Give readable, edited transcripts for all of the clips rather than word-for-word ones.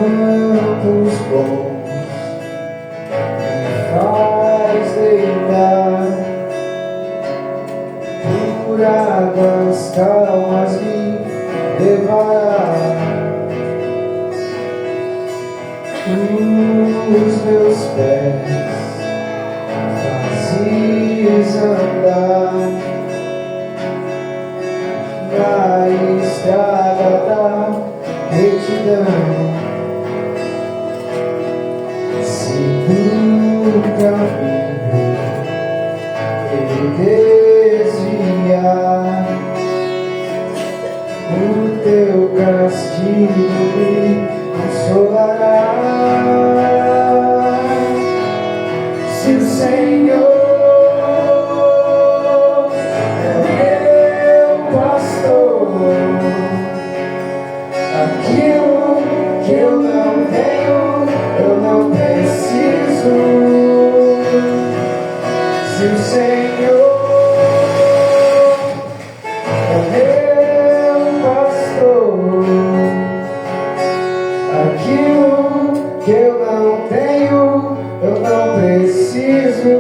cantos bons me faz deitar por águas calmas, me levar. Os meus pés fazes andar na estrada da retidão, segundo o caminho eu desviar, o teu castigo me consolará. Se o Senhor é meu pastor, aquilo que eu não tenho, eu não preciso. Se o Senhor é meu pastor, aquilo que eu não tenho, eu não preciso.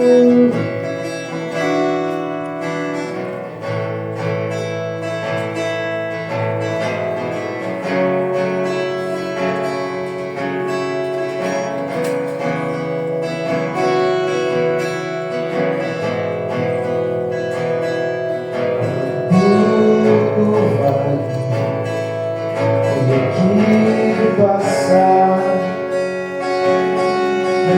Passar,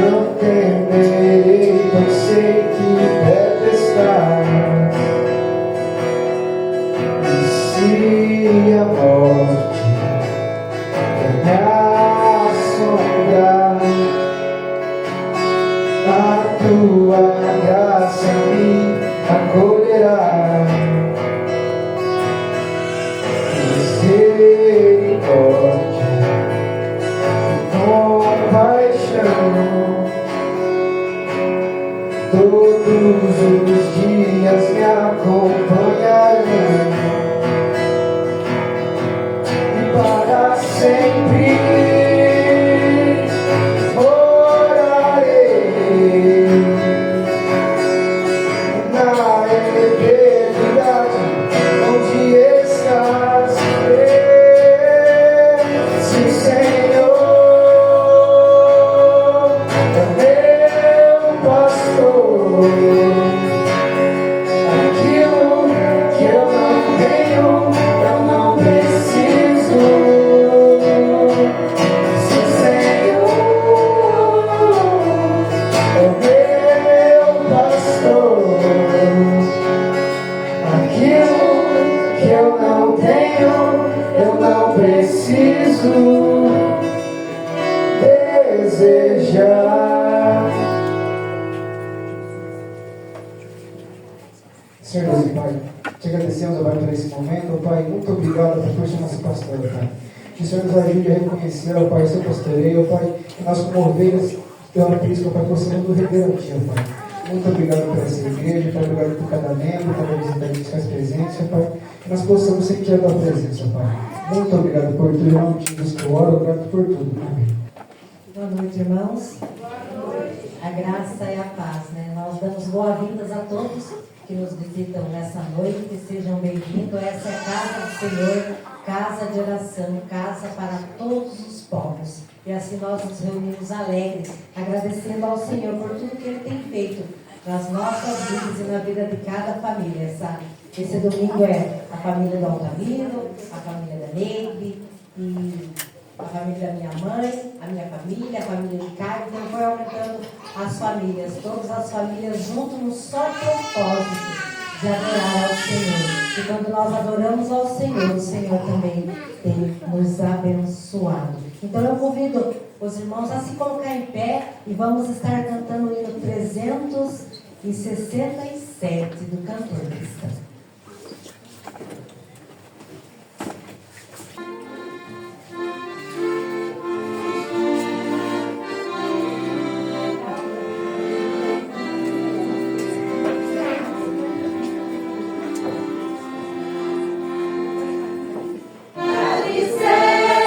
não temerei, pois sei que deve estar. E se a morte me assombrar, a tua graça me acolherá. Misericórdia, compaixão, todos os dias me acompanharão e para sempre morarei na eternidade onde estás. Se o Senhor é meu pastor, aquilo que eu não tenho, eu não preciso. Se o Senhor é meu pastor, aquilo que eu não tenho, eu não preciso desejar. Senhor Deus e Pai, te agradecemos, Pai, por esse momento, Pai. Muito obrigado por ser nosso pastor, Pai. Que o Senhor nos ajude a reconhecer, Pai, o seu pastoreio, Pai, que nós, como ovelhas, teu aprisco, Pai, possamos nos render a Ti, Pai. Muito obrigado por essa igreja, Pai. Obrigado por cada membro, cada visitante que faz presente, Pai. Que nós possamos sentir a Tua presença, Pai. Muito obrigado por tudo, em nome de Jesus que eu oro, obrigado por tudo. Amém. Boa noite, irmãos. Boa noite. A graça e a paz, né? Nós damos boas-vindas a todos que nos visitam nessa noite, que sejam bem-vindos. Essa é a casa do Senhor, casa de oração, casa para todos os povos. E assim nós nos reunimos alegres, agradecendo ao Senhor por tudo que Ele tem feito nas nossas vidas e na vida de cada família, sabe? Esse domingo é a família do Altamiro, a família da Neide e a família da minha mãe, a minha família, a família de Caio. Então foi aumentando as famílias, todas as famílias junto no só propósito de adorar ao Senhor. E quando nós adoramos ao Senhor, o Senhor também tem nos abençoado. Então eu convido os irmãos a se colocar em pé e vamos estar cantando o hino 367 do cantor cristão. Alicerce,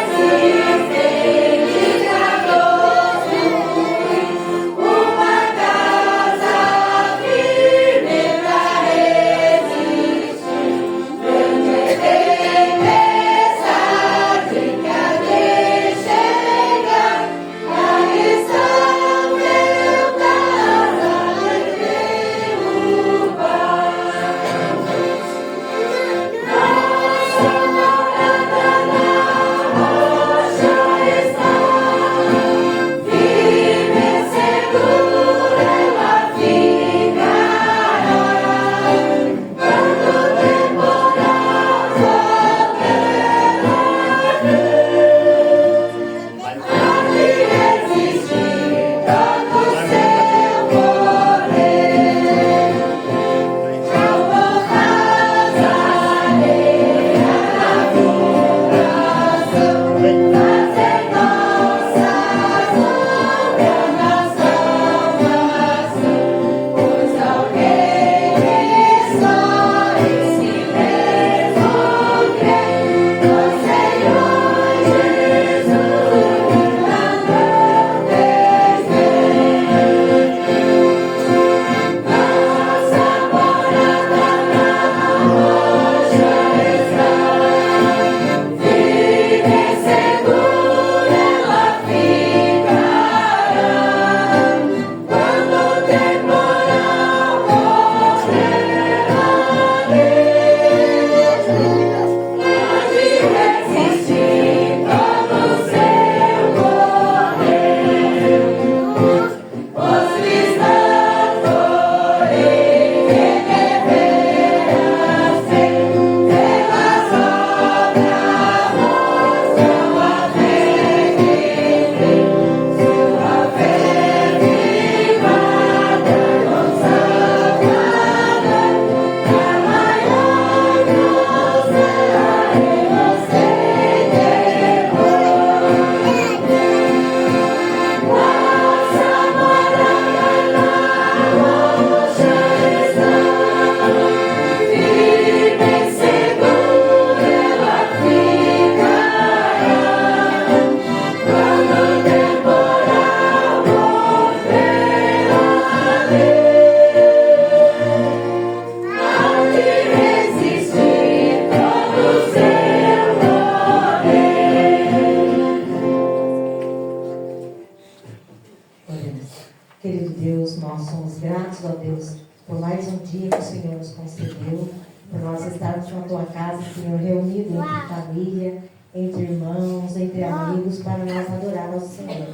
nós somos gratos, ó Deus, por mais um dia que o Senhor nos concedeu, por nós estarmos na tua casa, Senhor, reunidos entre família, entre irmãos, entre amigos, para nós adorar ao Senhor,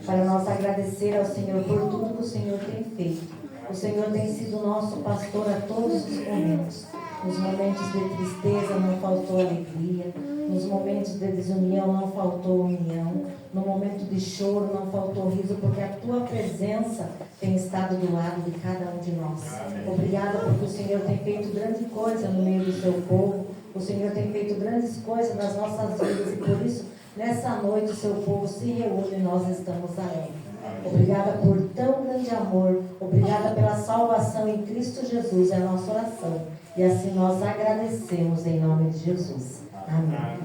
para nós agradecer ao Senhor por tudo que o Senhor tem feito. O Senhor tem sido nosso pastor a todos os momentos. Nos momentos de tristeza não faltou alegria, nos momentos de desunião não faltou união, no momento de choro não faltou riso, porque a tua presença tem estado do lado de cada um de nós. Obrigada porque o Senhor tem feito grande coisa no meio do seu povo, o Senhor tem feito grandes coisas nas nossas vidas e por isso, nessa noite, o seu povo se reúne e nós estamos alegres. Obrigada por tão grande amor, obrigada pela salvação em Cristo Jesus, é a nossa oração. E assim nós agradecemos em nome de Jesus. Amém.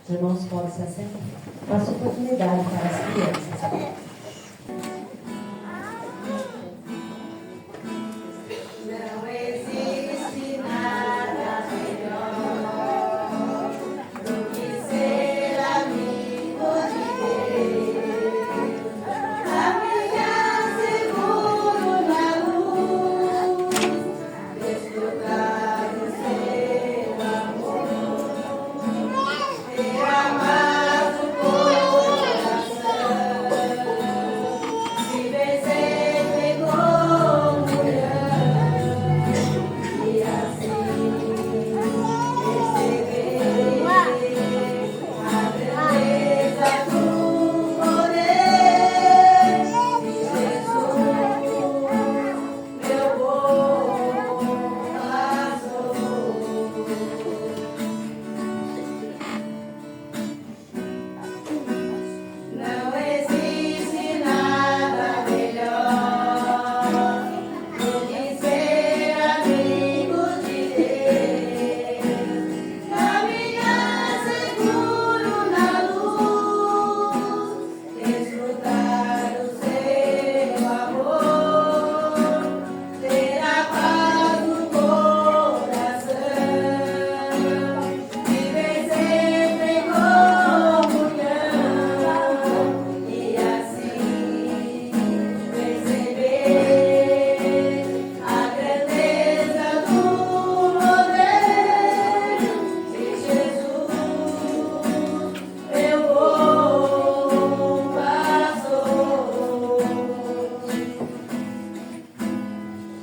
Os irmãos podem se assentar. Faça oportunidade para as crianças. Não existe nada melhor do que ser amigo de Deus. Caminhar seguro na luz, desfrutar do seu amor, ter amado o coração, viver sempre em comunhão e assim perceber a grandeza do poder de Jesus, meu bom pastor. Não existe nada melhor do que ser amigo de Deus, caminhar seguro na luz, desfrutar do seu amor, ter a paz no coração, viver sempre em comunhão e assim perceber a grandeza do poder de Jesus, meu bom pastor.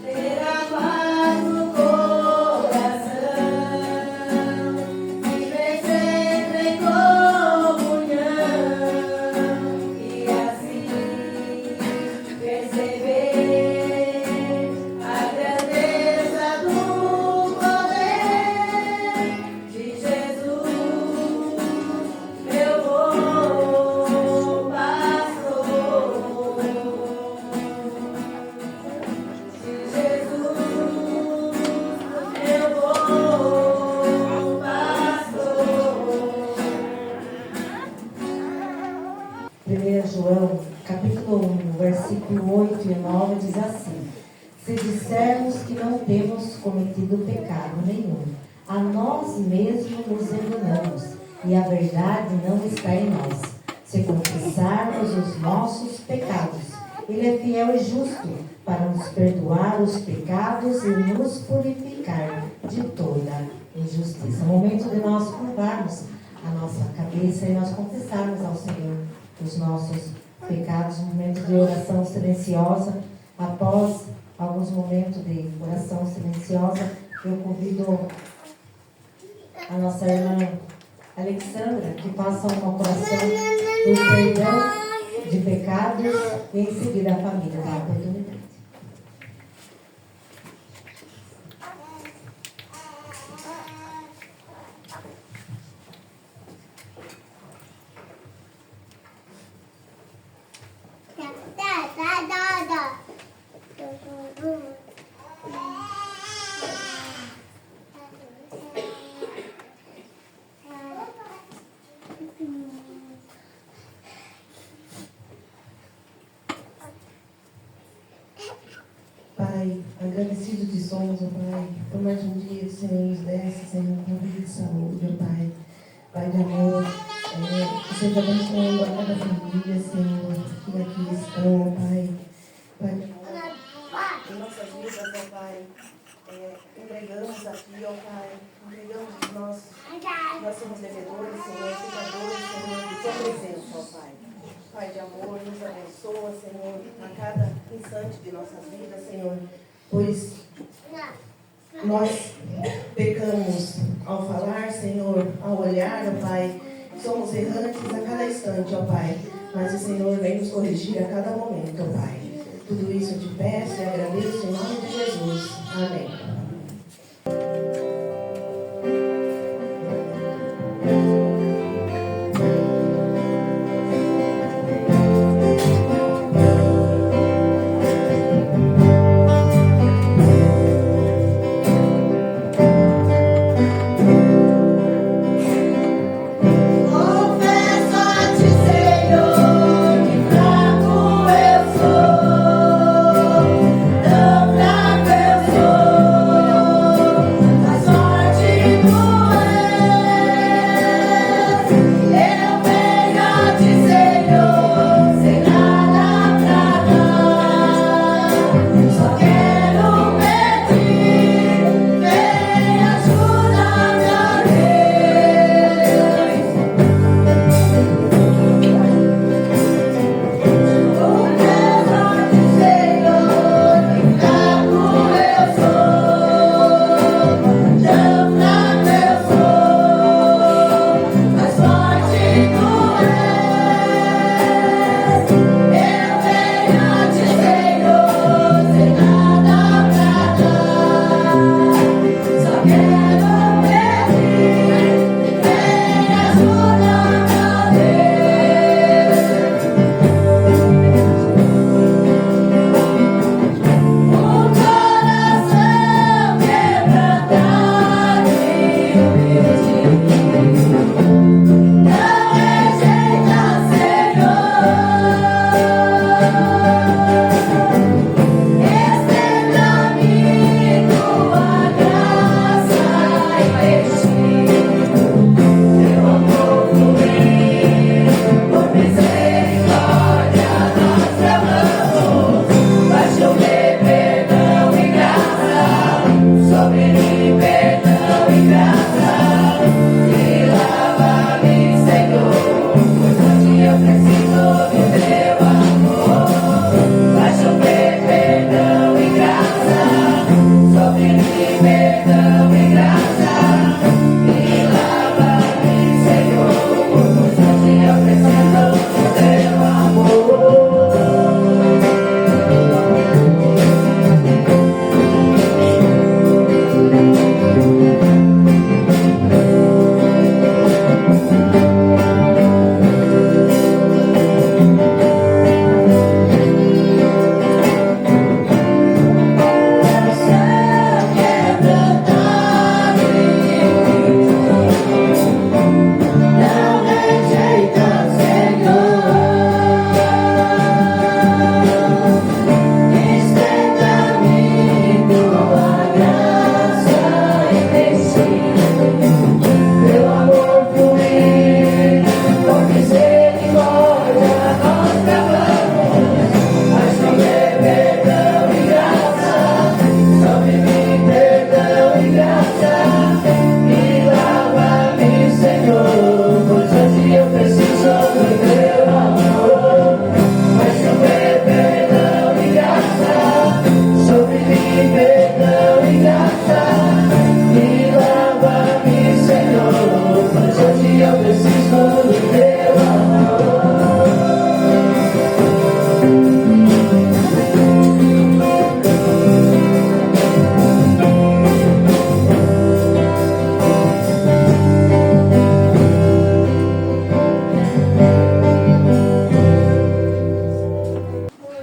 Ter a paz no coração, viver sempre em comunhão e assim perceber a grandeza do poder de Jesus, meu bom pastor. Jesus, meu bom pastor. 1 João, capítulo 1, versículo 8 e 9 diz assim: Se dissermos que não temos cometido pecado nenhum, a nós mesmos nos enganamos, e a verdade não está em nós. Se confessarmos os nossos pecados, Ele é fiel e justo para nos perdoar os pecados e nos purificar de toda injustiça. Momento de nós curvarmos a nossa cabeça e nós confessarmos ao Senhor os nossos pecados, um momento de oração silenciosa. Após alguns momentos de oração silenciosa, eu convido a nossa irmã Alexandra que faça uma oração por perdão de pecados e em seguida a família da oportunidade. Pai, agradecido te somos, ó Pai, por mais um dia que o Senhor nos desse, Senhor, com vida de saúde, ó Pai. Pai de amor, que seja abençoando a cada família, Senhor, que aqui estão, ó Pai. Pai, nós somos devedores, Senhor, pecadores, Senhor, de tua presença, ó Pai. Pai de amor, nos abençoa, Senhor, a cada instante de nossas vidas, Senhor, pois nós pecamos ao falar, Senhor, ao olhar, ó Pai, somos errantes a cada instante, ó Pai, mas o Senhor vem nos corrigir a cada momento, ó Pai. Tudo isso eu te peço e agradeço em nome de Jesus. Amém.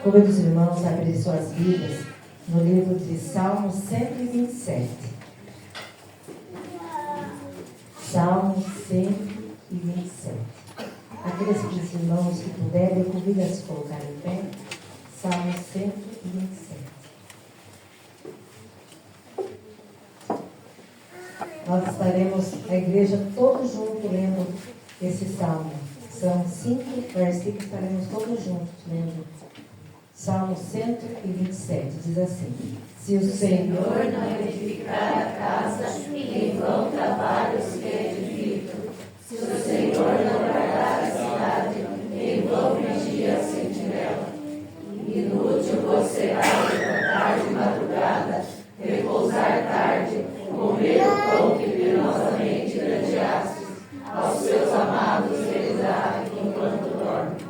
Convido os irmãos a abrir suas Bíblias no livro de Salmo 127. Salmo 127. Aqueles irmãos que puderem, eu convido a se colocar em pé. Salmo 127. Nós estaremos, a igreja, todos juntos lendo esse salmo. São 5 versículos, estaremos todos juntos lendo Salmo 127 diz assim: se o Senhor não edificar a casa, em vão trabalham os que edificam. Se o Senhor não guardar a cidade, em vão vigia a sentinela. Inútil você será levantar de madrugada, repousar tarde, comer o pão que penosamente grandeastes. Aos seus amados ele dá enquanto dorme.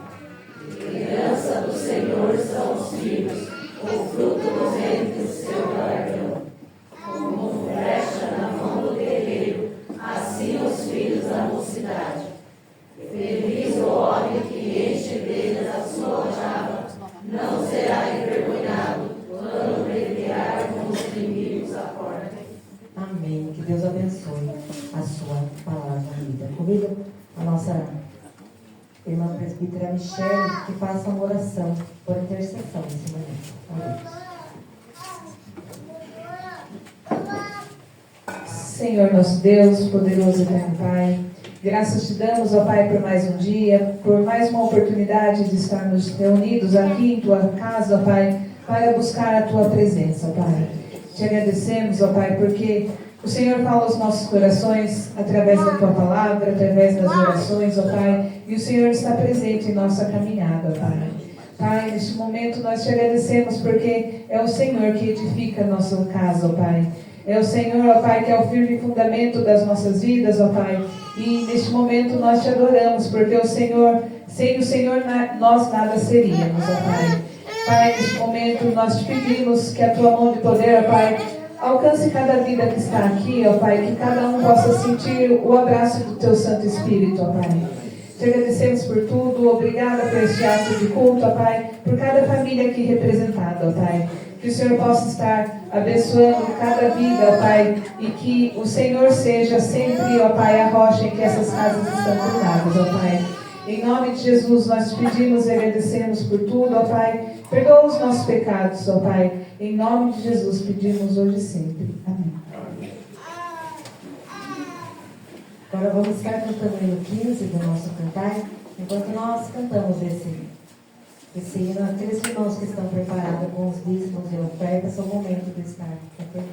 Criança do Senhor são os filhos, o fruto do ventre do seu galardão. Como flecha na mão do guerreiro, assim os filhos da mocidade. Feliz o homem que enche deles a sua aljava, não será envergonhado quando pleitear com os inimigos à porta. Amém. Que Deus abençoe a sua palavra, vida. Convido a nossa irmã presbítera Michele que faça uma oração por intercessão nesse momento. Amém. Senhor nosso Deus, poderoso e eterno Pai, graças te damos, ó Pai, por mais um dia, por mais uma oportunidade de estarmos reunidos aqui em Tua casa, ó Pai, para buscar a Tua presença, Pai. Te agradecemos, ó Pai, porque o Senhor fala aos nossos corações através da Tua palavra, através das orações, ó Pai, e o Senhor está presente em nossa caminhada, ó Pai. Pai, neste momento nós te agradecemos porque é o Senhor que edifica a nossa casa, ó Pai. É o Senhor, ó Pai, que é o firme fundamento das nossas vidas, ó Pai. E neste momento nós te adoramos, porque o Senhor, sem o Senhor nós nada seríamos, ó Pai. Pai, neste momento nós te pedimos que a Tua mão de poder, ó Pai, alcance cada vida que está aqui, ó Pai, que cada um possa sentir o abraço do Teu Santo Espírito, ó Pai. Te agradecemos por tudo, obrigada por este ato de culto, ó Pai, por cada família aqui representada, ó Pai. Que o Senhor possa estar abençoando cada vida, ó Pai, e que o Senhor seja sempre, ó Pai, a rocha em que essas casas estão fundadas, ó Pai. Em nome de Jesus, nós te pedimos e agradecemos por tudo, ó Pai. Perdoa os nossos pecados, ó Pai. Em nome de Jesus, pedimos hoje e sempre. Amém. Agora vamos estar cantando o hino 15 do nosso cantar, enquanto nós cantamos esse hino. Aqueles irmãos que estão preparados com os dízimos e ofertas, é o momento de estar cantando.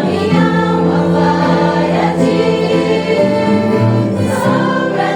Minha alma vai a ti, só pra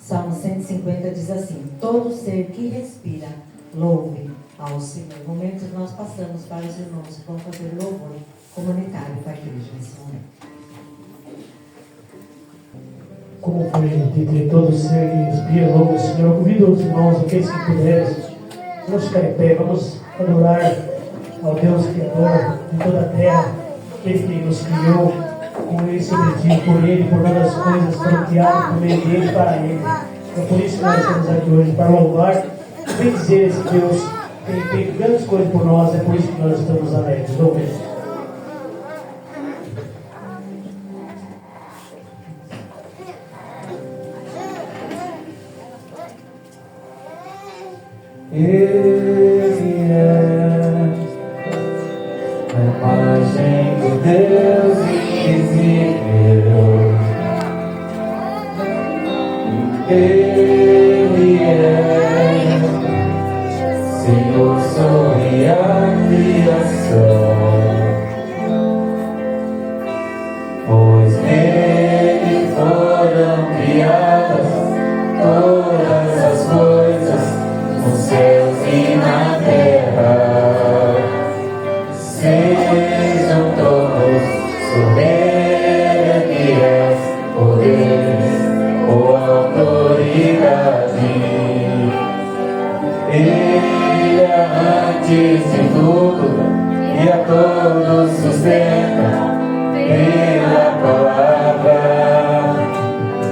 Salmo 150 diz assim: todo ser que respira, louve ao Senhor. Momentos nós passamos para os irmãos que vão fazer louvor comunitário para a igreja nesse momento. Como foi de todo ser que respira, louva o Senhor. Eu convido os irmãos, aqueles que puderem, vamos ficar em pé, vamos adorar ao Deus Criador de toda a terra, aquele que nos criou com esse objetivo, por Ele, por todas as coisas foram criadas por meio dele e para Ele. É por isso que nós estamos aqui hoje, para louvar e dizer esse Deus tem feito grandes coisas por nós, é por isso que nós estamos alegres. Louvemos. Ele é a imagem do Deus invisível. Ele é Senhor sobre a criação, pois nele foram criadas todas as coisas, nos céus e na terra. Sejam todos soberanias, poderes ou autoridade. Ele é antes de tudo e a todos sustenta pela palavra.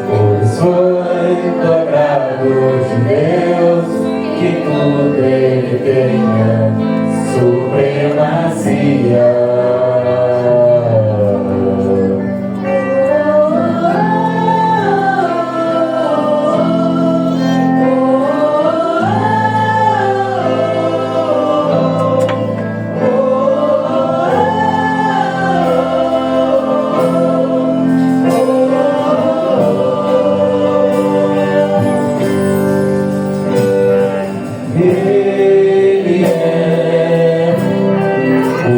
Pois foi do agrado de Deus que tudo Ele tenha supremacia. Ele é o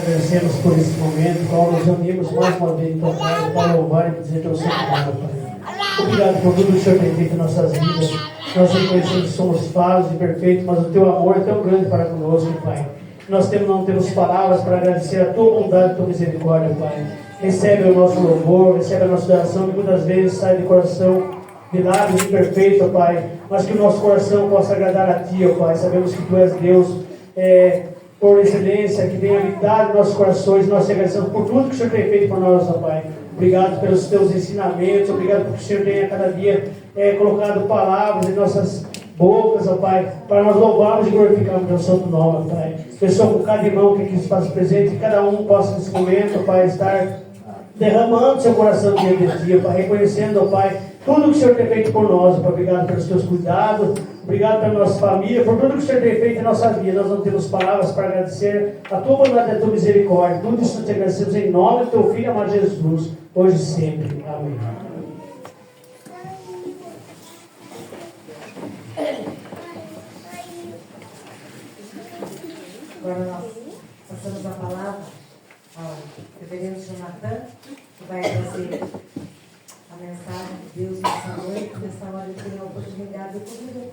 agradecemos por esse momento, qual nos unimos mais uma vez em tua casa para louvar e dizer teu santo nome, Pai. Obrigado por tudo que o Senhor tem feito em nossas vidas. Nós reconhecemos que somos falhos e perfeitos, mas o teu amor é tão grande para conosco, Pai. Nós não temos palavras para agradecer a tua bondade e a tua misericórdia, Pai. Recebe o nosso louvor, recebe a nossa oração, que muitas vezes sai de coração de lábios imperfeitos, Pai, mas que o nosso coração possa agradar a Ti, ó Pai. Sabemos que Tu és Deus, por excelência, que tem habitado em nossos corações. Nós te agradecemos por tudo que o Senhor tem feito por nós, ó Pai. Obrigado pelos Teus ensinamentos, obrigado porque o Senhor tem a cada dia colocado palavras em nossas bocas, ó Pai, para nós louvarmos e glorificarmos Teu santo nome, ó Pai. Pessoal, com cada irmão que aqui se faz presente, que cada um possa nesse momento, ó Pai, estar derramando seu coração diante de Ti, ó Pai, reconhecendo, ó Pai, tudo que o Senhor tem feito por nós, ó Pai. Obrigado pelos Teus cuidados, obrigado pela nossa família, por tudo que o Senhor tem feito em nossa vida. Nós não temos palavras para agradecer a Tua bondade e a Tua misericórdia. Tudo isso te agradecemos em nome do Teu Filho amado Jesus, hoje e sempre. Amém. Agora nós passamos a palavra ao reverendo Jonathan, que vai trazer a mensagem de Deus nessa noite. Nessa hora eu tenho a oportunidade de convidar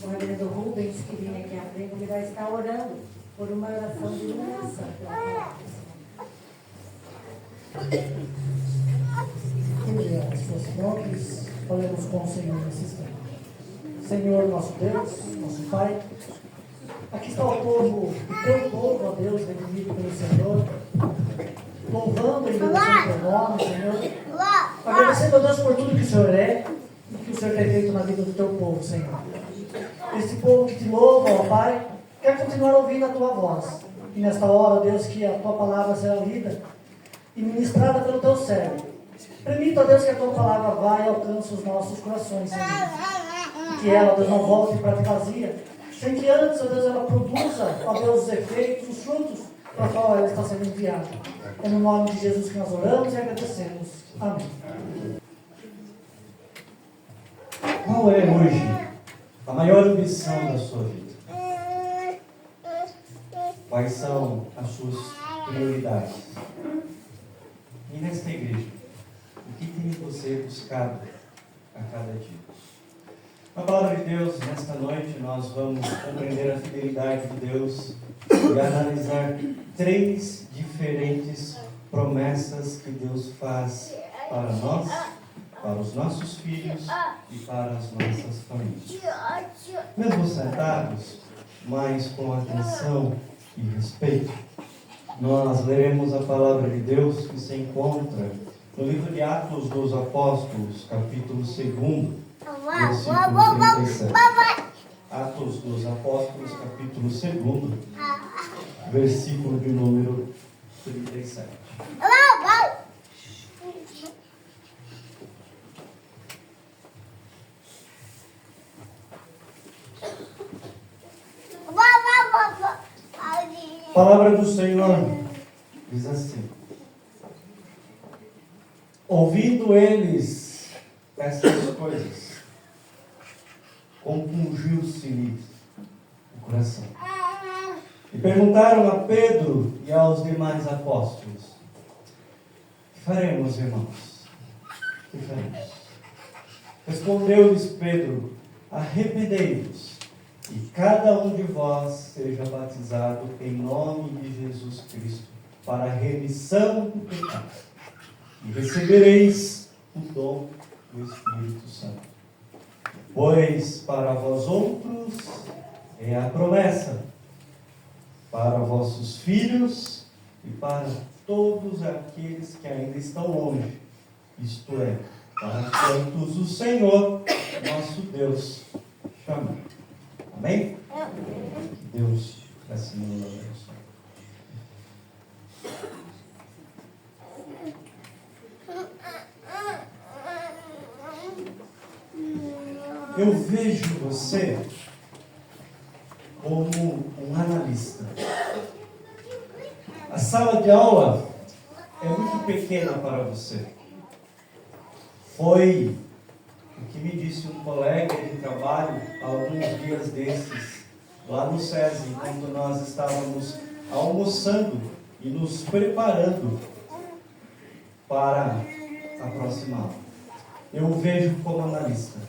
o reverendo Rubens, que vem aqui à frente, ele vai estar orando por uma oração de iluminação pela palavra. As suas mãos, falemos com o Senhor nesse instante. Senhor, nosso Deus, nosso Pai, aqui está o povo, o teu povo, ó Deus, redimido pelo Senhor, louvando e bendizendo o teu nome, Senhor, agradecendo a Deus por tudo que o Senhor é e que o Senhor tem feito na vida do teu povo, Senhor. Esse povo que te louva, ó Pai, quer continuar ouvindo a tua voz. E nesta hora, Deus, que a tua palavra será lida e ministrada pelo teu servo. Permita, ó Deus, que a tua palavra vá e alcance os nossos corações, Senhor. Que ela, Deus, não volte para ti vazia, sem que antes, ó Deus, ela produza, ó Deus, os efeitos, os frutos para qual ela está sendo enviada. É no nome de Jesus que nós oramos e agradecemos. Amém. Qual é hoje a maior ambição da sua vida? Quais são as suas prioridades? E nesta igreja, o que tem você buscado a cada dia? Na palavra de Deus, nesta noite, nós vamos compreender a fidelidade de Deus e analisar 3 diferentes promessas que Deus faz para nós, para os nossos filhos e para as nossas famílias. Mesmo sentados, mas com atenção e respeito, nós leremos a palavra de Deus que se encontra no livro de Atos dos Apóstolos, capítulo 2, versículo 37. Atos dos Apóstolos, capítulo 2, versículo de número 37. A palavra do Senhor diz assim: ouvindo eles essas coisas, compungiu-se-lhes o coração. E perguntaram a Pedro e aos demais apóstolos: que faremos, irmãos? Que faremos? Respondeu-lhes Pedro: arrependei-vos, e cada um de vós seja batizado em nome de Jesus Cristo, para a remissão do pecado, e recebereis o dom do Espírito Santo. Pois para vós outros é a promessa, para vossos filhos e para todos aqueles que ainda estão longe, isto é, para quantos o Senhor, nosso Deus, chamar. Amém? Que Deus assim nos abençoe. Eu vejo você como um analista. A sala de aula é muito pequena para você. Foi o que me disse um colega de trabalho há alguns dias desses, lá no SESI, quando nós estávamos almoçando e nos preparando para a próxima aula. Eu o vejo como analista.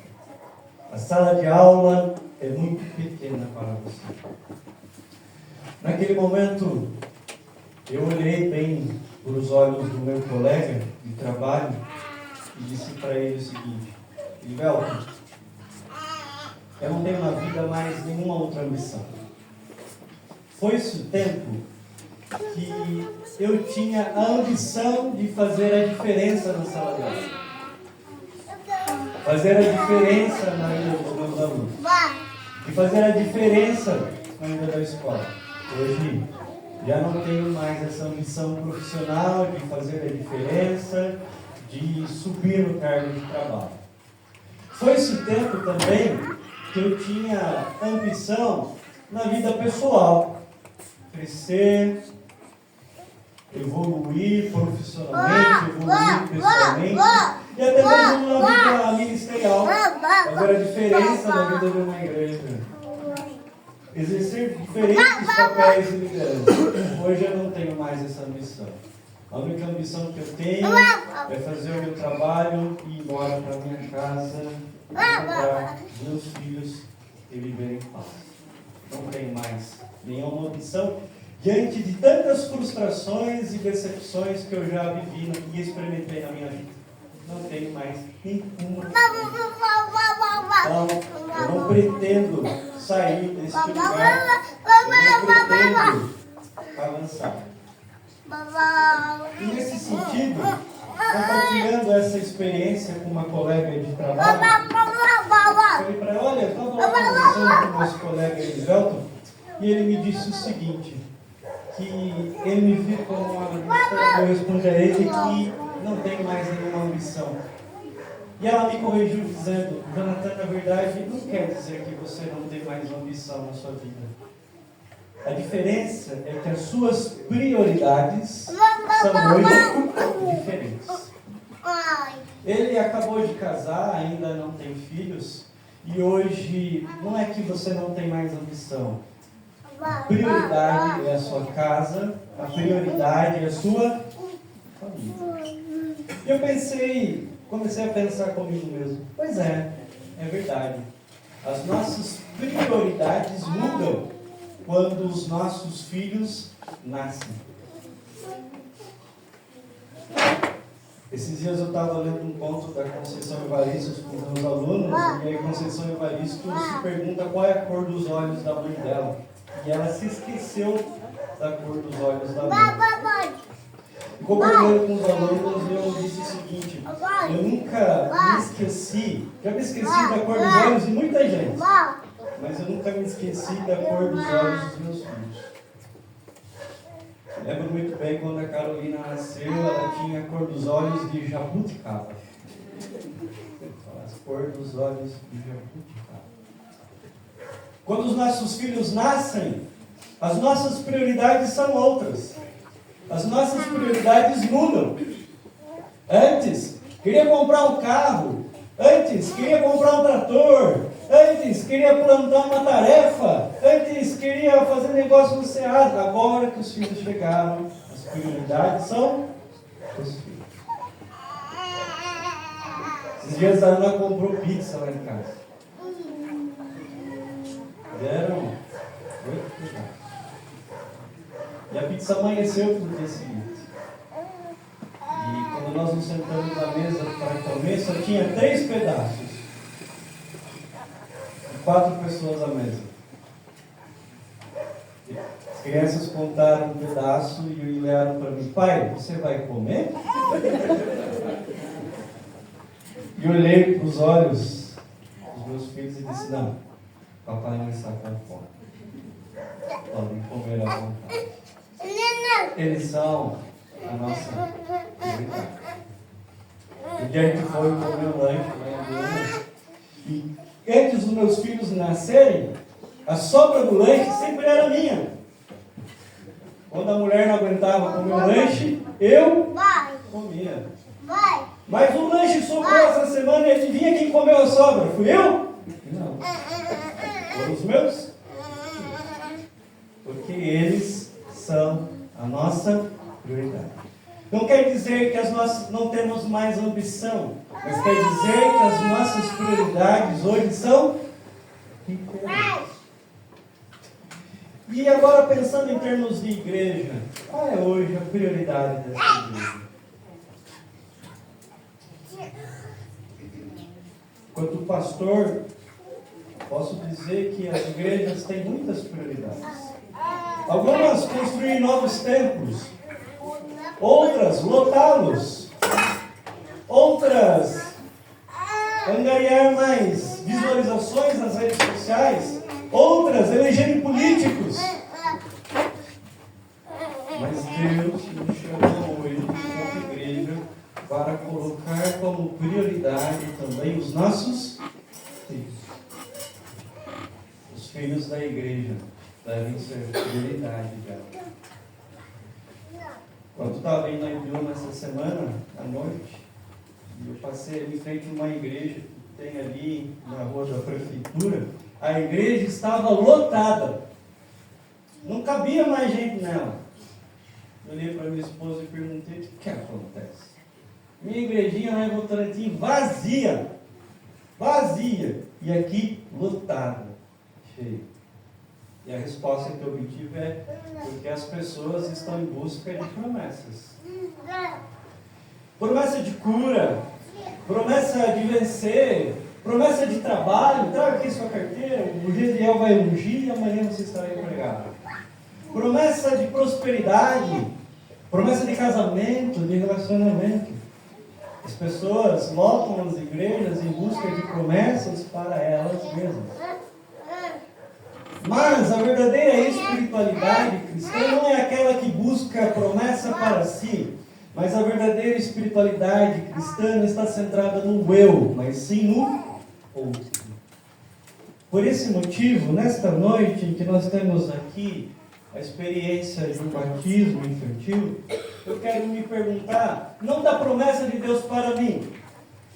A sala de aula é muito pequena para você. Naquele momento, eu olhei bem para os olhos do meu colega de trabalho e disse para ele o seguinte: Livelton, eu não tenho na vida mais nenhuma outra ambição. Foi-se o tempo que eu tinha a ambição de fazer a diferença na sala de aula. Fazer a diferença na vida dos meus alunos. E fazer a diferença na vida da escola. Hoje, já não tenho mais essa ambição profissional de fazer a diferença, de subir no cargo de trabalho. Foi esse tempo também que eu tinha ambição na vida pessoal. Crescer, evoluir profissionalmente, evoluir pessoalmente e até mesmo na vida ministerial. Fazer a diferença na vida de uma igreja. Exercer diferentes papéis de liderança. Hoje eu não tenho mais essa ambição. A única ambição que eu tenho é fazer o meu trabalho e ir embora para minha casa, encontrar meus filhos e viver em paz. Não tenho mais nenhuma ambição diante de tantas frustrações e decepções que eu já vivi e experimentei na minha vida. Não tenho mais nenhuma. Então, eu não pretendo sair desse lugar. Eu não pretendo avançar. E nesse sentido, compartilhando essa experiência com uma colega de trabalho, falei para ela: olha, eu estava conversando com o nosso colega Elivelton, e ele me disse o seguinte, que ele me viu como uma ambição. Eu respondi a ele que não tenho mais nenhuma ambição. E ela me corrigiu dizendo: Jonathan, na verdade, não quer dizer que você não tem mais ambição na sua vida. A diferença é que as suas prioridades são hoje diferentes. Ele acabou de casar, ainda não tem filhos, e hoje não é que você não tem mais ambição. A prioridade é a sua casa, a prioridade é a sua família. E eu comecei a pensar comigo mesmo. Pois é verdade. As nossas prioridades mudam quando os nossos filhos nascem. Esses dias eu estava lendo um conto da Conceição Evaristo com os meus alunos, e aí Conceição Evaristo se pergunta qual é a cor dos olhos da mãe dela. E ela se esqueceu da cor dos olhos da mãe. E compartilhando com os alunos, eu disse o seguinte: eu nunca me esqueci, já me esqueci da cor dos olhos de muita gente, mas eu nunca me esqueci da cor dos olhos dos meus filhos. Lembro muito bem quando a Carolina nasceu, ela tinha a cor dos olhos de jabuticaba. As cores dos olhos de jabuticaba. Quando os nossos filhos nascem, as nossas prioridades são outras. As nossas prioridades mudam. Antes, queria comprar um carro. Antes, queria comprar um trator. Antes, queria plantar uma tarefa. Antes, queria fazer negócio no Ceasa. Agora que os filhos chegaram, as prioridades são os filhos. Esses dias a Ana comprou pizza lá em casa. Deram 8 pedaços. E a pizza amanheceu no dia seguinte. E quando nós nos sentamos à mesa para comer, só tinha 3 pedaços. 4 pessoas à mesa. As crianças contaram um pedaço e olharam para mim: pai, você vai comer? E eu olhei para os olhos dos meus filhos e disse: não, papai não está com fome. Podem comer à vontade. Eles são a nossa prioridade. O dia que foi comer um lanche lá em Goiânia, e antes dos meus filhos nascerem, a sobra do lanche sempre era minha. Quando a mulher não aguentava comer o lanche, eu comia. Mas o lanche sobrou essa semana e adivinha quem comeu a sobra? Fui eu? Não. Foram os meus? Porque eles são a nossa prioridade. Não quer dizer que nós não temos mais ambição, mas quer dizer que as nossas prioridades hoje são diferentes. E agora, pensando em termos de igreja, qual é hoje a prioridade dessa igreja? Quanto pastor, posso dizer que as igrejas têm muitas prioridades. Algumas construir novos templos, outras lotá-los, outras angariar mais visualizações nas redes sociais, outras elegerem políticos. Mas Deus nos chamou hoje como igreja para colocar como prioridade também os nossos filhos. Os filhos da igreja devem ser prioridade dela. Quando estava indo na Ibiúna essa semana, à noite, eu passei ali em frente a uma igreja que tem ali na rua da prefeitura. A igreja estava lotada. Não cabia mais gente nela. Eu olhei para minha esposa e perguntei: o que acontece? Minha igrejinha lá em Votorantim vazia. Vazia. E aqui lotada. Cheia. E a resposta que eu obtive é: porque as pessoas estão em busca de promessas. Promessa de cura, promessa de vencer, promessa de trabalho. Traga aqui sua carteira, o Gediel vai ungir e amanhã você estará empregado. Promessa de prosperidade, promessa de casamento, de relacionamento. As pessoas lotam as igrejas em busca de promessas para elas mesmas. Mas a verdadeira espiritualidade cristã não é aquela que busca promessa para si, mas a verdadeira espiritualidade cristã não está centrada no eu, mas sim no outro. Por esse motivo, nesta noite em que nós temos aqui a experiência de um batismo infantil, eu quero me perguntar, não da promessa de Deus para mim,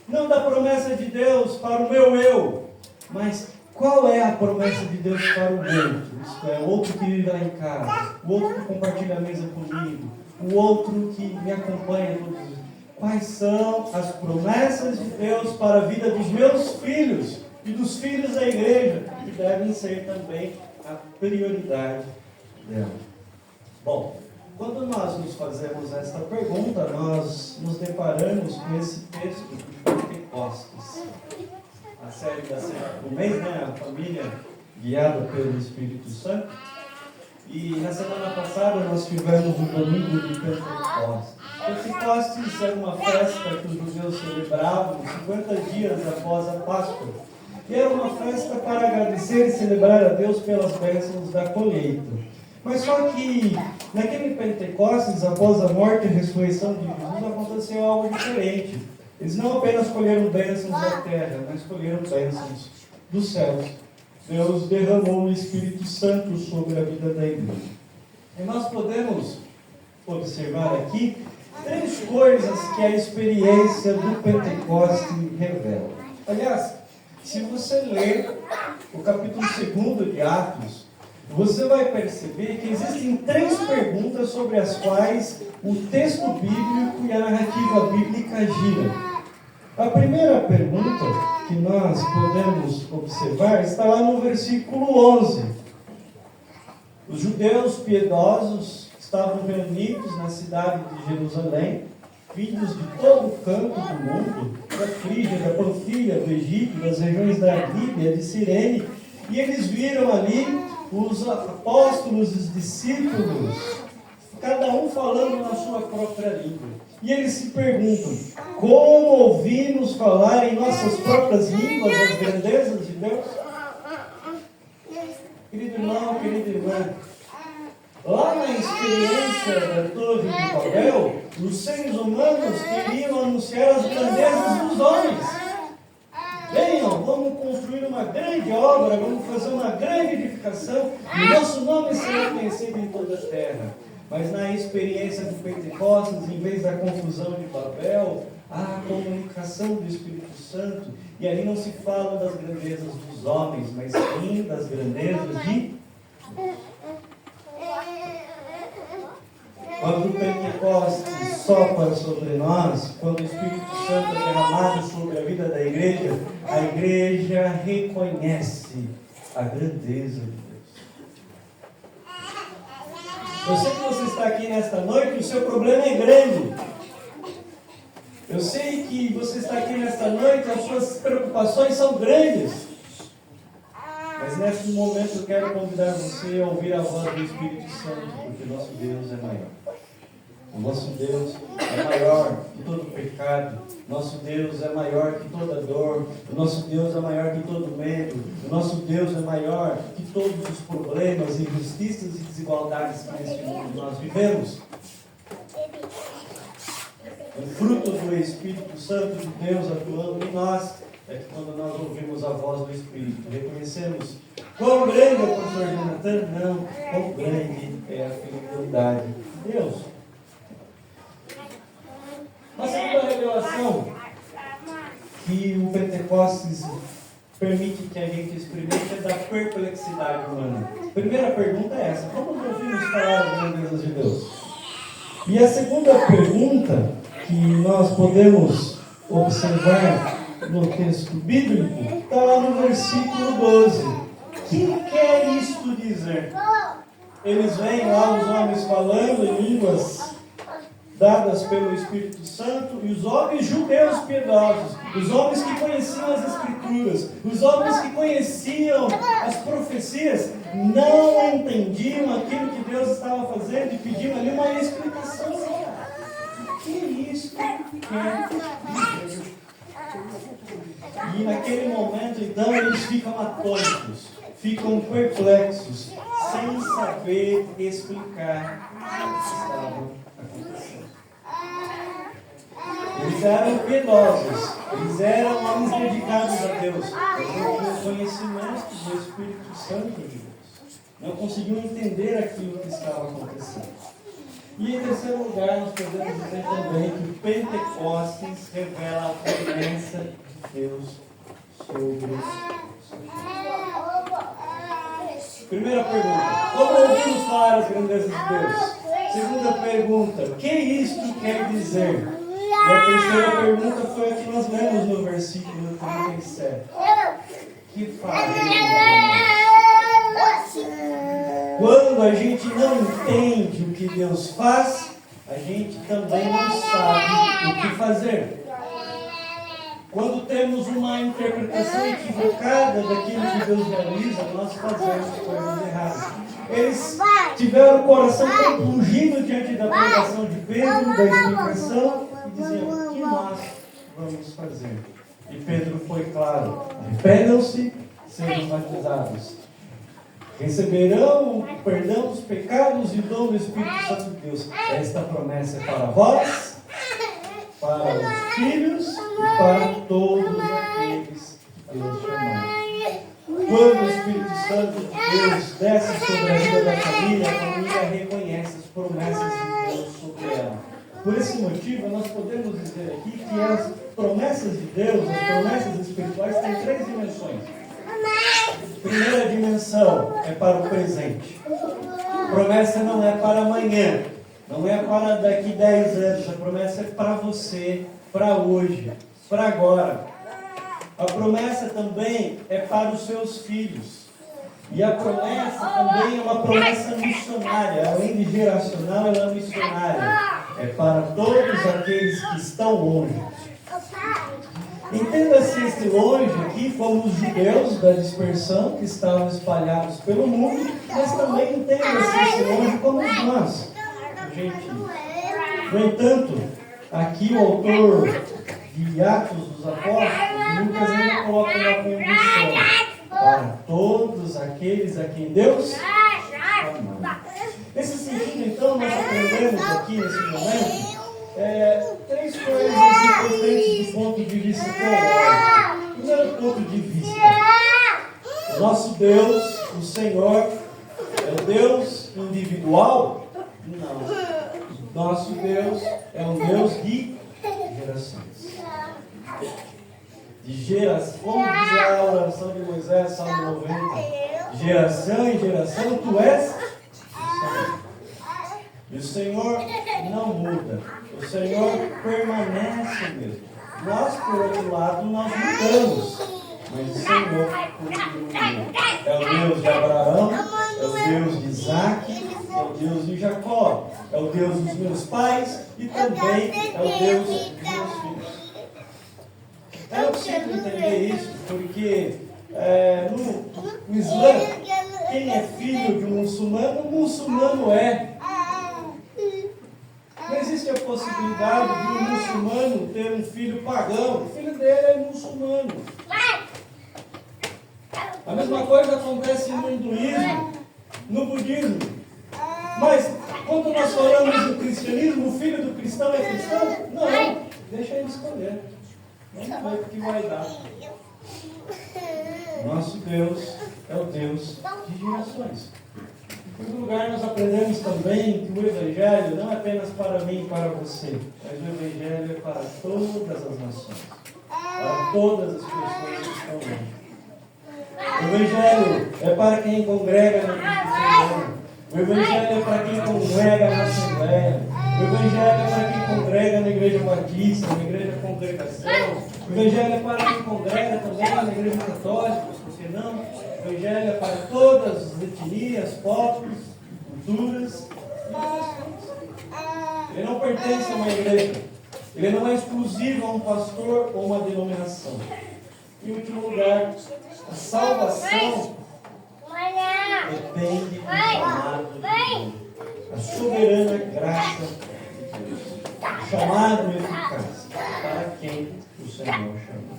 não da promessa de Deus para o meu eu, mas qual é a promessa de Deus para o outro? Isto é, o outro que vive lá em casa, o outro que compartilha a mesa comigo, o outro que me acompanha todos os dias. Quais são as promessas de Deus para a vida dos meus filhos e dos filhos da igreja, que devem ser também a prioridade dela? Bom, quando nós nos fazemos esta pergunta, nós nos deparamos com esse texto de Pentecostes. A série da semana do mês, né? A família guiada pelo Espírito Santo. E na semana passada nós tivemos o domingo de Pentecostes. Pentecostes era uma festa que os judeus celebravam 50 dias após a Páscoa. E era uma festa para agradecer e celebrar a Deus pelas bênçãos da colheita. Mas só que naquele Pentecostes, após a morte e a ressurreição de Jesus, aconteceu algo diferente. Eles não apenas colheram bênçãos da terra, mas colheram bênçãos dos céus. Deus derramou o Espírito Santo sobre a vida da igreja. E nós podemos observar aqui 3 coisas que a experiência do Pentecostes revela. Aliás, se você ler o capítulo 2 de Atos, você vai perceber que existem 3 perguntas sobre as quais o texto bíblico e a narrativa bíblica gira. A primeira pergunta que nós podemos observar está lá no versículo 11. Os judeus piedosos estavam reunidos na cidade de Jerusalém, vindos de todo o canto do mundo, da Frígia, da Panfilha, do Egito, das regiões da Líbia, de Cirene, e eles viram ali os apóstolos, os discípulos, cada um falando na sua própria língua. E eles se perguntam: como ouvimos falar em nossas próprias línguas as grandezas de Deus? Querido irmão, querida irmã, lá na experiência da Torre de Babel, os seres humanos queriam anunciar as grandezas dos homens. Venham, vamos construir uma grande obra, vamos fazer uma grande edificação, e nosso nome será conhecido em toda a terra. Mas na experiência do Pentecostes, em vez da confusão de Babel, há a comunicação do Espírito Santo. E ali não se fala das grandezas dos homens, mas sim das grandezas de Deus. Quando o Pentecostes sopra sobre nós, quando o Espírito Santo é derramado sobre a vida da igreja, a igreja reconhece a grandeza de Deus. Eu sei que você está aqui nesta noite, o seu problema é grande. Eu sei que você está aqui nesta noite, as suas preocupações são grandes. Mas neste momento eu quero convidar você a ouvir a voz do Espírito Santo, porque nosso Deus é maior. O nosso Deus é maior que todo pecado. Nosso Deus é maior que toda dor. O nosso Deus é maior que todo medo. O nosso Deus é maior que todos os problemas, injustiças e desigualdades que neste mundo nós vivemos. O fruto do Espírito Santo de Deus atuando em nós é que quando nós ouvimos a voz do Espírito, reconhecemos quão grande é o pastor Jonathan, não, quão grande é a fidelidade de Deus. A segunda revelação que o Pentecostes permite que a gente experimente é da perplexidade humana. A primeira pergunta é essa: como nós ouvimos falar das grandezas de Deus? E a segunda pergunta que nós podemos observar no texto bíblico está lá no versículo 12. Que quer isto dizer? Eles veem lá os homens falando em línguas dadas pelo Espírito Santo, e os homens judeus piedosos, os homens que conheciam as Escrituras, os homens que conheciam as profecias, não entendiam aquilo que Deus estava fazendo e pediam ali uma explicação. O que isso quer dizer? E naquele momento, então, eles ficam atônitos, ficam perplexos, sem saber explicar o que estava acontecendo. Eles eram piedosos, eles eram homens dedicados a Deus, mas não tinham conhecimento do Espírito Santo de Deus. Não conseguiam entender aquilo que estava acontecendo. E em terceiro lugar, nós podemos dizer também que o Pentecostes revela a presença de Deus sobre os. Primeira pergunta: como ouvimos falar as grandezas de Deus? Segunda pergunta: o que isto quer dizer? E a terceira pergunta foi a que nós lemos no versículo 37. Que faremos? Quando a gente não entende o que Deus faz, a gente também não sabe o que fazer. Quando temos uma interpretação equivocada daquilo que Deus realiza, nós fazemos coisas erradas. Eles tiveram o coração compungido diante da pregação de Pedro, da explicação, e diziam: o que nós vamos fazer? E Pedro foi claro: arrependam-se, sejam batizados. Receberão o perdão dos pecados e o dom do Espírito Santo de Deus. Esta promessa é para vós, para os filhos e para todos aqueles que Deus chamou. Quando o Espírito Santo de Deus desce sobre a vida da família, a família reconhece as promessas de Deus sobre ela. Por esse motivo, nós podemos dizer aqui que as promessas de Deus, as promessas espirituais, têm 3 dimensões. Primeira dimensão é para o presente. A promessa não é para amanhã, não é para daqui 10 anos. A promessa é para você, para hoje, para agora. A promessa também é para os seus filhos. E a promessa também é uma promessa missionária. Além de geracional, ela é missionária. É para todos aqueles que estão longe. Entenda-se este longe aqui como os judeus da dispersão que estavam espalhados pelo mundo, mas também entenda-se este longe como nós, gentios. No entanto, aqui o autor de Atos dos Apóstolos, Lucas, ainda coloca uma condição: para todos aqueles a quem Deus amou. Nesse sentido, então, nós aprendemos aqui nesse momento 3 coisas importantes do ponto de vista teológico. Primeiro ponto de vista: o nosso Deus, o Senhor, é um Deus individual? Não. Nosso Deus é um Deus de gerações. De geração, como diz a oração de Moisés, Salmo 90, geração em geração tu és Senhor. E o Senhor não muda. O Senhor permanece mesmo. Nós, por outro lado, nós mudamos. Mas o Senhor continua. É o Deus de Abraão, é o Deus de Isaac, é o Deus de Jacó, é o Deus dos meus pais e também é o Deus dos meus filhos. Eu preciso entender isso, porque no Islã, quem é filho de um muçulmano, o muçulmano é. Não existe a possibilidade de um muçulmano ter um filho pagão. O filho dele é muçulmano. A mesma coisa acontece no hinduísmo, no budismo. Mas quando nós falamos do cristianismo, o filho do cristão é cristão? Não, deixa ele escolher. Vamos ver o que vai dar. Nosso Deus é o Deus de gerações. Em segundo lugar, nós aprendemos também que o Evangelho não é apenas para mim e para você, mas o Evangelho é para todas as nações, para todas as pessoas que estão longe. O Evangelho é para quem congrega na Cristiana. O Evangelho é para quem congrega na Assembleia. O Evangelho é para quem congrega na Igreja Batista, na Igreja Congregação. O Evangelho é para quem congrega também na Igreja Católica, porque não? O Evangelho é para todas as etnias, povos, culturas. Ele não pertence a uma igreja. Ele não é exclusivo a um pastor ou uma denominação. Em último lugar, a salvação depende do chamado de Deus. A soberana graça de Deus. O chamado eficaz para quem o Senhor chamou.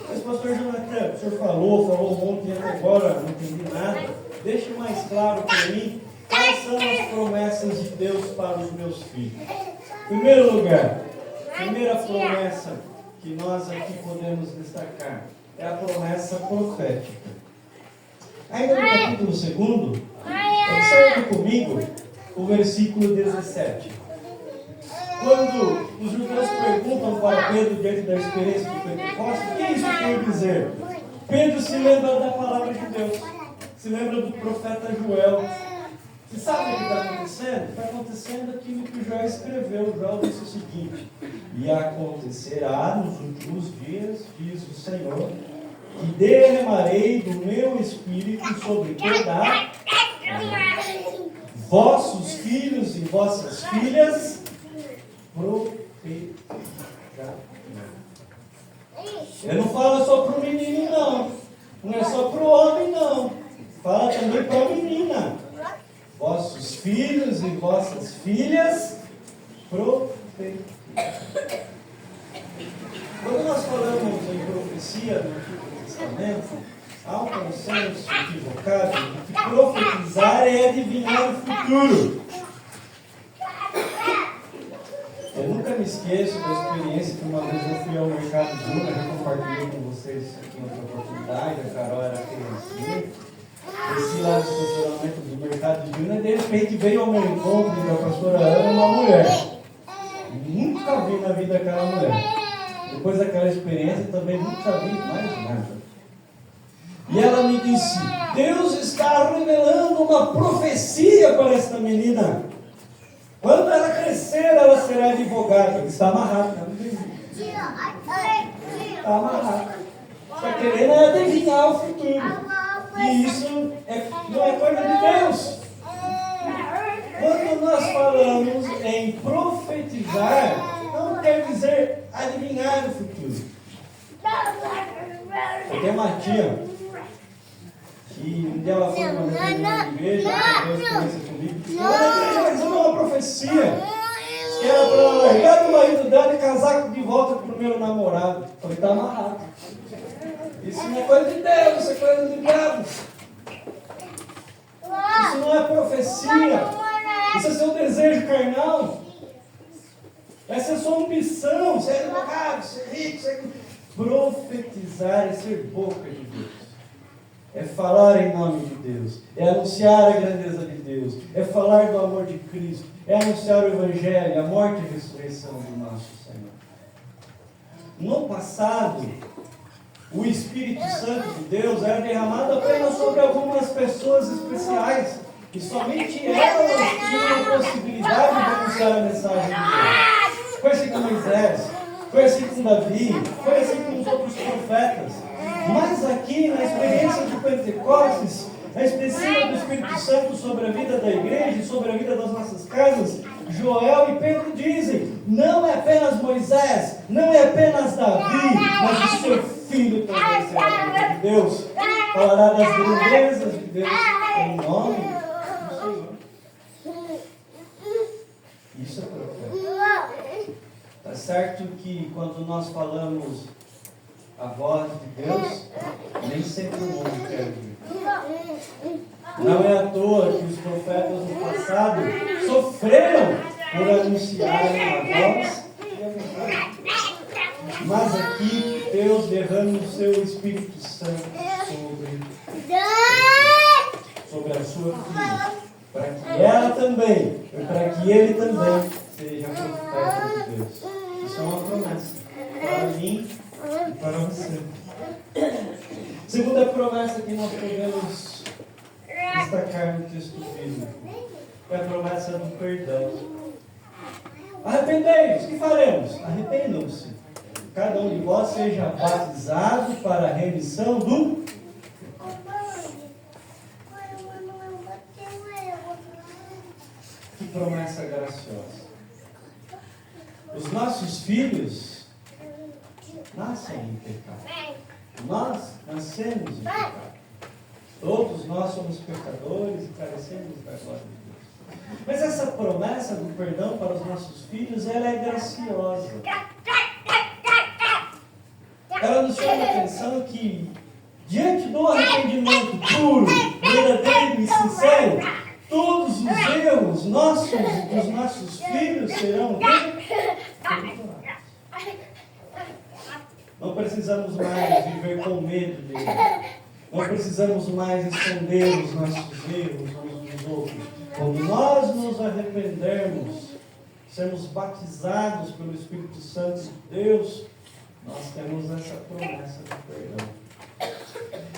Mas, pastor Jonathan, o senhor falou um monte e até agora não entendi nada. Deixe mais claro para mim quais são as promessas de Deus para os meus filhos. Em primeiro lugar, a primeira promessa que nós aqui podemos destacar é a promessa profética. Ainda no capítulo 2, observe comigo o versículo 17. Quando os judeus perguntam para Pedro diante da experiência de Pentecostes, o que isso quer dizer? Pedro se lembra da palavra de Deus, se lembra do profeta Joel. Você sabe o que está acontecendo? Está acontecendo aquilo que Joel escreveu. Joel disse o seguinte: e acontecerá nos últimos dias, diz o Senhor, que derramarei do meu espírito sobre toda vossos filhos e vossas filhas profetizarão. Ele não fala só para o menino, não. Não é só para o homem, não. Fala também para a menina. Vossos filhos e vossas filhas profetizarão. Quando nós falamos em profecia no Antigo Testamento, há um consenso equivocado de que profetizar é adivinhar o futuro. Eu nunca me esqueço da experiência que uma vez eu fui ao Mercado Júnior, eu compartilhei com vocês aqui em outra oportunidade, a Carol era criancinha. Desci lá no estacionamento do Mercado Júnior e de repente veio ao meu encontro da pastora Ana uma mulher. Nunca vi na vida aquela mulher. Depois daquela experiência também nunca vi mais nada. E ela me disse: Deus está revelando uma profecia para esta menina. Quando ela crescer, ela será advogada. Ele está amarrado, não entendi. Está amarrado. Está querendo adivinhar o futuro. E isso não é coisa de Deus. Quando nós falamos em profetizar, não quer dizer adivinhar o futuro. Eu tenho uma tia que um dia ela foi uma igreja, ela teve uma experiência comigo. Ela na igreja realizou uma profecia que era para ela largar do marido dela e casar de volta com o primeiro namorado. Eu falei: está amarrado. Isso não é coisa de Deus, isso é coisa do diabo. Isso não é profecia. Isso é seu desejo carnal. Essa é a sua ambição. Ser advogado, ser rico, ser... Profetizar é ser boca de Deus. É falar em nome de Deus. É anunciar a grandeza de Deus. É falar do amor de Cristo. É anunciar o Evangelho, a morte e a ressurreição do nosso Senhor. No passado, o Espírito Santo de Deus era derramado apenas sobre algumas pessoas especiais. E somente elas tinham a possibilidade de anunciar a mensagem de Deus. Foi assim com Moisés, foi assim com Davi, foi assim com os outros profetas. Mas aqui, na experiência de Pentecostes, a experiência do Espírito Santo sobre a vida da igreja e sobre a vida das nossas casas, Joel e Pedro dizem, não é apenas Moisés, não é apenas Davi, mas o seu filho também será a vida de Deus. Falará das grandezas de Deus em nome do Senhor. Isso é profeta. Está certo que quando nós falamos a voz de Deus, nem sempre o mundo quer ouvir. Não é à toa que os profetas no passado sofreram por anunciarem a voz e a verdade. Mas aqui Deus derrama o seu Espírito Santo sobre a sua filha, para que ela também, e para que ele também seja profeta de Deus. Isso é uma promessa para mim e para você. Segunda promessa que nós podemos destacar no texto bíblico é a promessa do perdão. Arrependei-vos, que faremos? Arrependam-se. Cada um de vós seja batizado para a remissão do... Que promessa graciosa. Os nossos filhos nascem em pecado. Nós nascemos em pecado. Todos nós somos pecadores e carecemos da glória de Deus. Mas essa promessa do perdão para os nossos filhos, ela é graciosa. Ela nos chama a atenção que, diante do arrependimento puro, verdadeiro e sincero, todos os erros nossos e dos nossos filhos serão perdoados. Não precisamos mais viver com medo dele. Não precisamos mais esconder os nossos erros uns dos outros. Quando nós nos arrependermos, sermos batizados pelo Espírito Santo de Deus, nós temos essa promessa do perdão.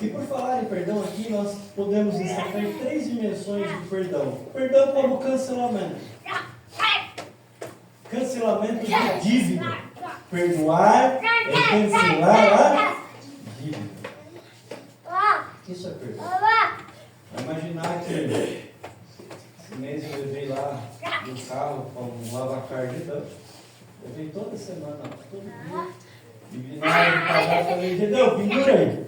E por falar em perdão aqui, nós podemos destacar 3 dimensões do perdão. Perdão como cancelamento. Cancelamento de dívida. Perdoar é cancelar a dívida. Isso é perdão. Vai imaginar que esse mês eu levei lá no carro com um lavacar de dano. Levei toda semana, todo dia. E vi na hora de pagar, eu falei, Gedão, pendura aí.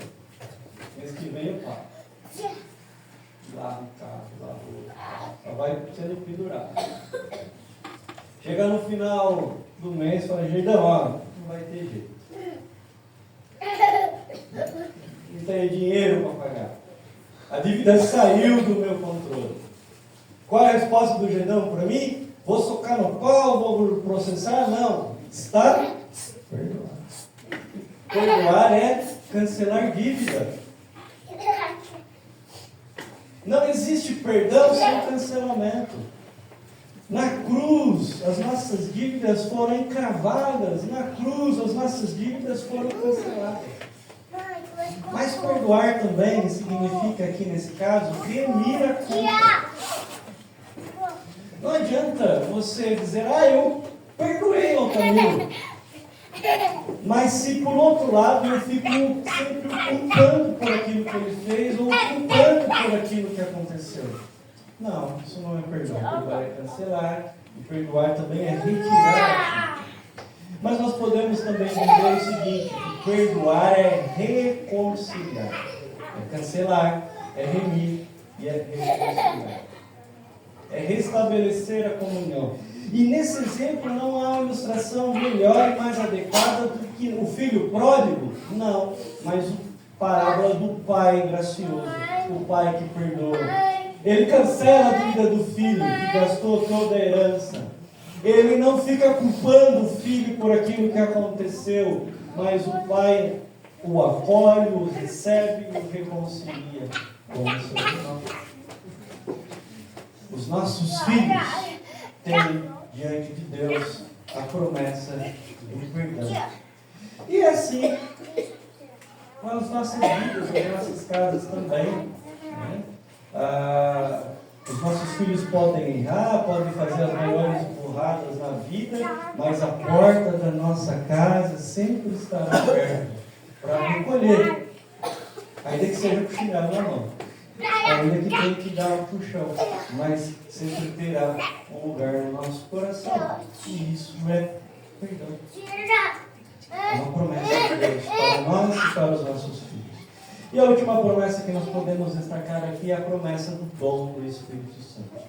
Mês que vem eu pago. Lá no carro, lá no... Só vai sendo pendurado. Chega no final do mês, fala, Gedão, ó, não vai ter jeito. Não tem dinheiro para pagar. A dívida saiu do meu controle. Qual é a resposta do Gedão para mim? Vou socar no pau, vou processar? Não. Está perdoado. Perdoar é cancelar dívida. Não existe perdão sem cancelamento. Na cruz, as nossas dívidas foram encravadas. Na cruz, as nossas dívidas foram canceladas. Mas perdoar também significa aqui nesse caso remir a culpa. Não adianta você dizer, eu perdoei o Camilo. Mas se por outro lado eu fico sempre culpando por aquilo que ele fez ou culpando por aquilo que aconteceu. Não, isso não é perdão. Perdoar é cancelar e perdoar também é retirar. Mas nós podemos também dizer o seguinte, que perdoar é reconciliar. É cancelar, é remir e é reconciliar. É restabelecer a comunhão. E nesse exemplo não há uma ilustração melhor e mais adequada do que o filho pródigo? Não, mas a parábola do pai gracioso, o pai que perdoa. Ele cancela a dívida do filho que gastou toda a herança. Ele não fica culpando o filho por aquilo que aconteceu, mas o pai o acolhe, o recebe e o reconcilia com o seu irmão. Os nossos filhos têm diante de Deus a promessa do perdão. E assim, com as nossas vidas, as nossas casas também. Né? Os nossos filhos podem errar, podem fazer as maiores burradas na vida, mas a porta da nossa casa sempre estará aberta para recolher. Ainda que seja com chinelo na mão, ainda que tenha que dar um puxão, mas sempre terá um lugar no nosso coração. E isso é perdão. É uma promessa de Deus para nós e para os nossos filhos. E a última promessa que nós podemos destacar aqui é a promessa do dom do Espírito Santo.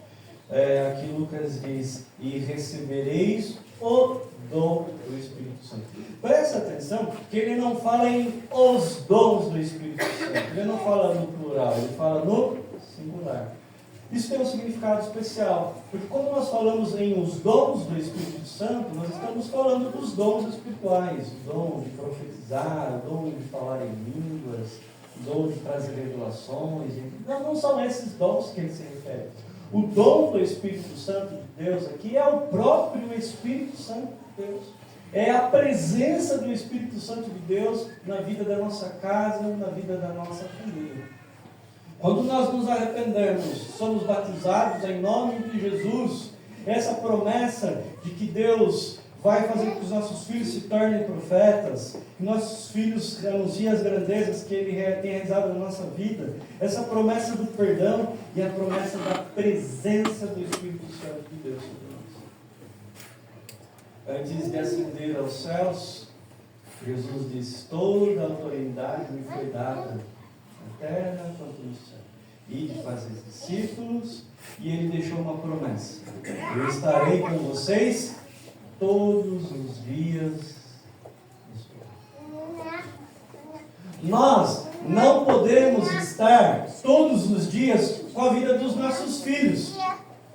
Aqui Lucas diz: e recebereis o dom do Espírito Santo. Presta atenção que ele não fala em os dons do Espírito Santo. Ele não fala no plural, ele fala no singular. Isso tem um significado especial, porque quando nós falamos em os dons do Espírito Santo, nós estamos falando dos dons espirituais, o dom de profetizar, o dom de falar em línguas, o dom de trazer revelações. Não são esses dons que ele se refere. O dom do Espírito Santo de Deus aqui é o próprio Espírito Santo de Deus. É a presença do Espírito Santo de Deus na vida da nossa casa, na vida da nossa família. Quando nós nos arrependemos, somos batizados em nome de Jesus, essa promessa de que Deus vai fazer com que os nossos filhos se tornem profetas, que nossos filhos anunciem as grandezas que Ele tem realizado na nossa vida, essa promessa do perdão e a promessa da presença do Espírito Santo de Deus sobre nós. Antes de ascender aos céus, Jesus disse: toda a autoridade me foi dada na terra quanto no céu. E de fazer discípulos, e Ele deixou uma promessa: eu estarei com vocês todos os dias. Nós não podemos estar todos os dias com a vida dos nossos filhos.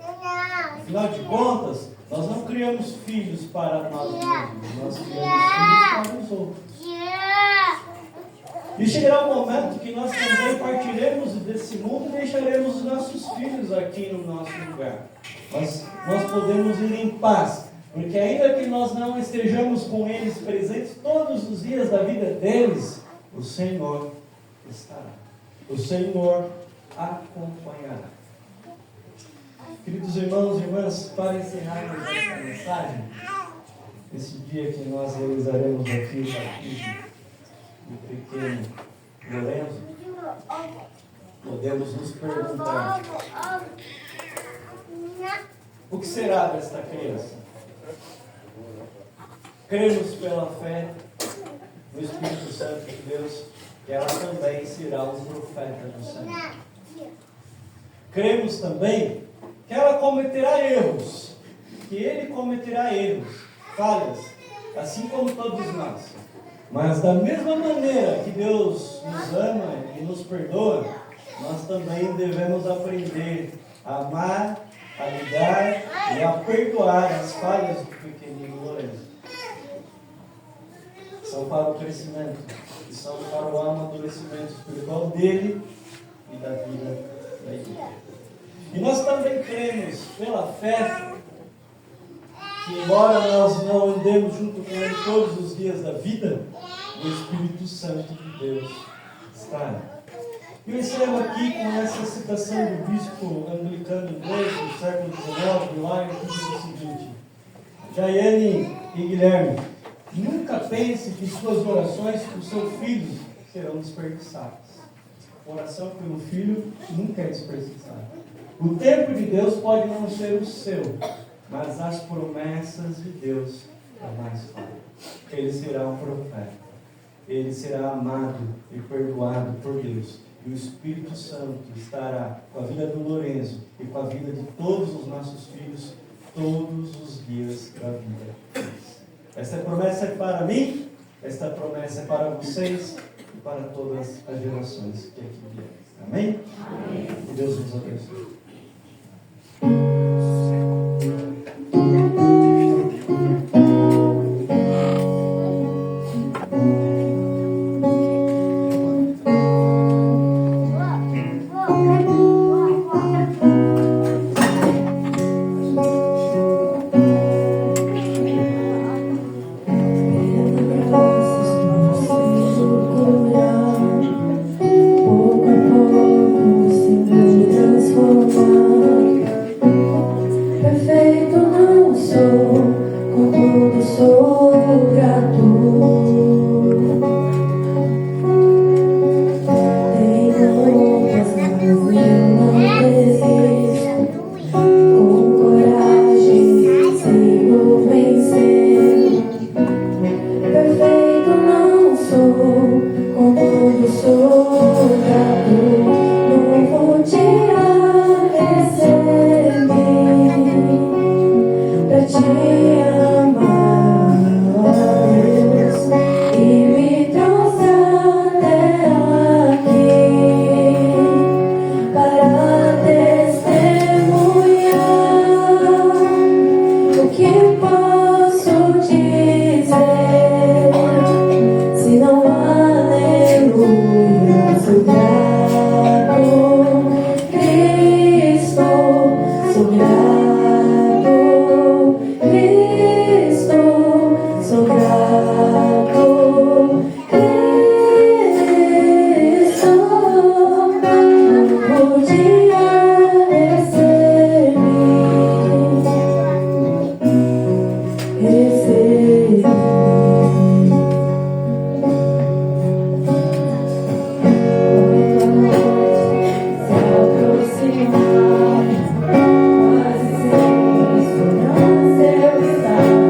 Afinal de contas, nós não criamos filhos para nós mesmos, nós criamos filhos para os outros. E chegará o momento que nós também partiremos desse mundo e deixaremos os nossos filhos aqui no nosso lugar. Mas nós podemos ir em paz, porque ainda que nós não estejamos com eles presentes todos os dias da vida deles, o Senhor estará. O Senhor acompanhará. Queridos irmãos e irmãs, para encerrarmos essa mensagem, esse dia que nós realizaremos aqui o batismo do pequeno Lorenzo, podemos nos perguntar: o que será desta criança? Cremos pela fé no Espírito Santo de Deus que ela também será um profeta do Senhor. Cremos também que ela cometerá erros, que ele cometerá erros, falhas, assim como todos nós. Mas da mesma maneira que Deus nos ama e nos perdoa, nós também devemos aprender a amar, a lidar e a perdoar as falhas do pequenino Lorenzo. São para o crescimento e são para o amadurecimento espiritual dele e da vida da igreja. E nós também cremos pela fé que, embora nós não andemos junto com ele todos os dias da vida, o Espírito Santo de Deus estará. Eu encerro aqui com essa citação do bispo anglicano inglês do século XIX, Lyon, que diz o seguinte: Jaiane e Guilherme, nunca pense que suas orações por seu filho serão desperdiçadas. Oração pelo filho nunca é desperdiçada. O tempo de Deus pode não ser o seu, mas as promessas de Deus jamais falham. Ele será um profeta. Ele será amado e perdoado por Deus. E o Espírito Santo estará com a vida do Lorenzo e com a vida de todos os nossos filhos todos os dias da vida deles. Esta promessa é para mim, esta promessa é para vocês e para todas as gerações que aqui vierem. Amém? Amém. Que Deus nos abençoe. Pouco a pouco, se transformar. sou grato. Tenho muitas, mas eu não desisto. Com coragem sigo vencendo. Perfeito não sou, contudo sou grato. Novo dia recebi pra te amar, ó Deus, e me trouxe até aqui para testemunhar. O que posso dizer se não aleluia? Sou grato, Cristo, sou grato, Cristo, sou grato, Cristo, novo dia recebi. Se aproximar, quase sem esperança eu estava.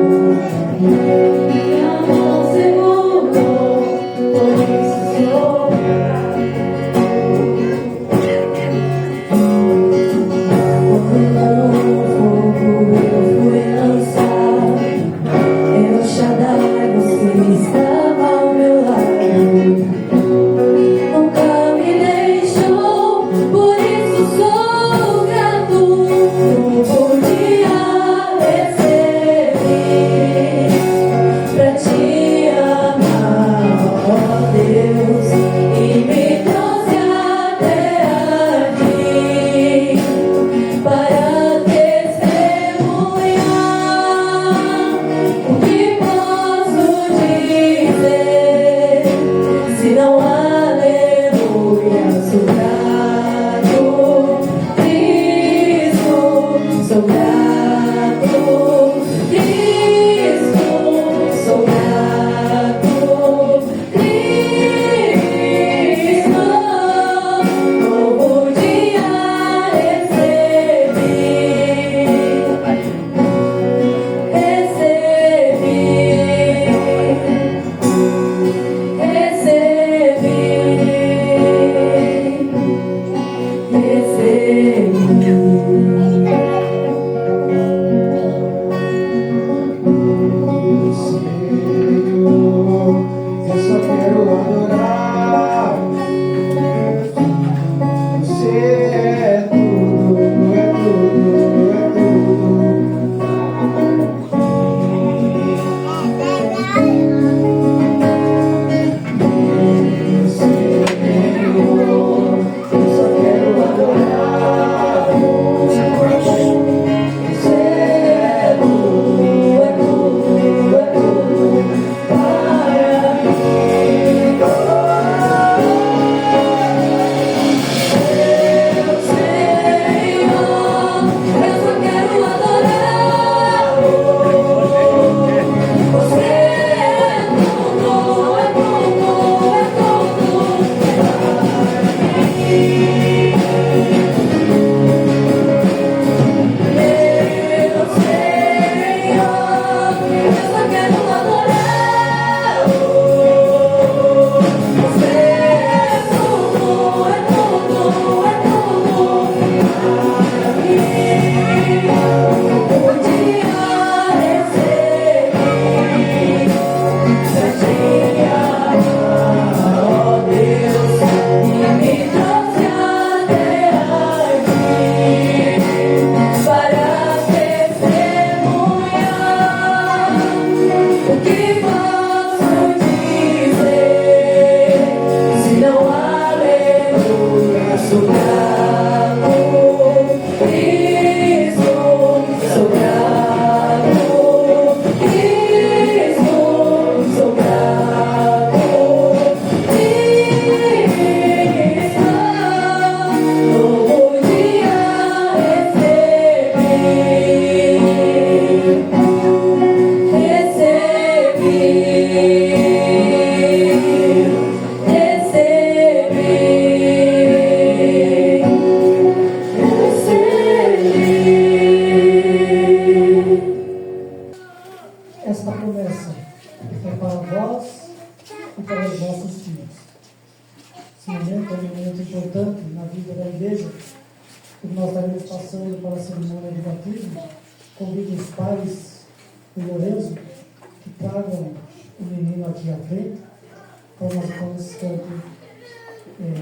Minha mão segurou, por isso sou grato. Quando no fogo eu fui lançado, El Shaddai, você estava ao meu lado. Nunca me deixou, por isso sou grato. Novo dia recebi pra te amar, ó Deus, e me trouxe até aqui para testemunhar. O que posso dizer se não aleluia? Sou grato, Cristo, sou grato, Cristo, sou grato, Cristo, novo dia recebi. Senhor, eu só quero adorar. Você é tudo, é tudo, é tudo. Senhor, eu só quero adorar. Você é tudo, é tudo, é tudo para mim. Recebi. que foi para vós e para os vossos filhos. Esse momento é um momento importante na vida da igreja, porque nós estaremos passando para a cerimônia de batismo. Convido os pais do Lourenço que tragam o menino aqui à frente, para nós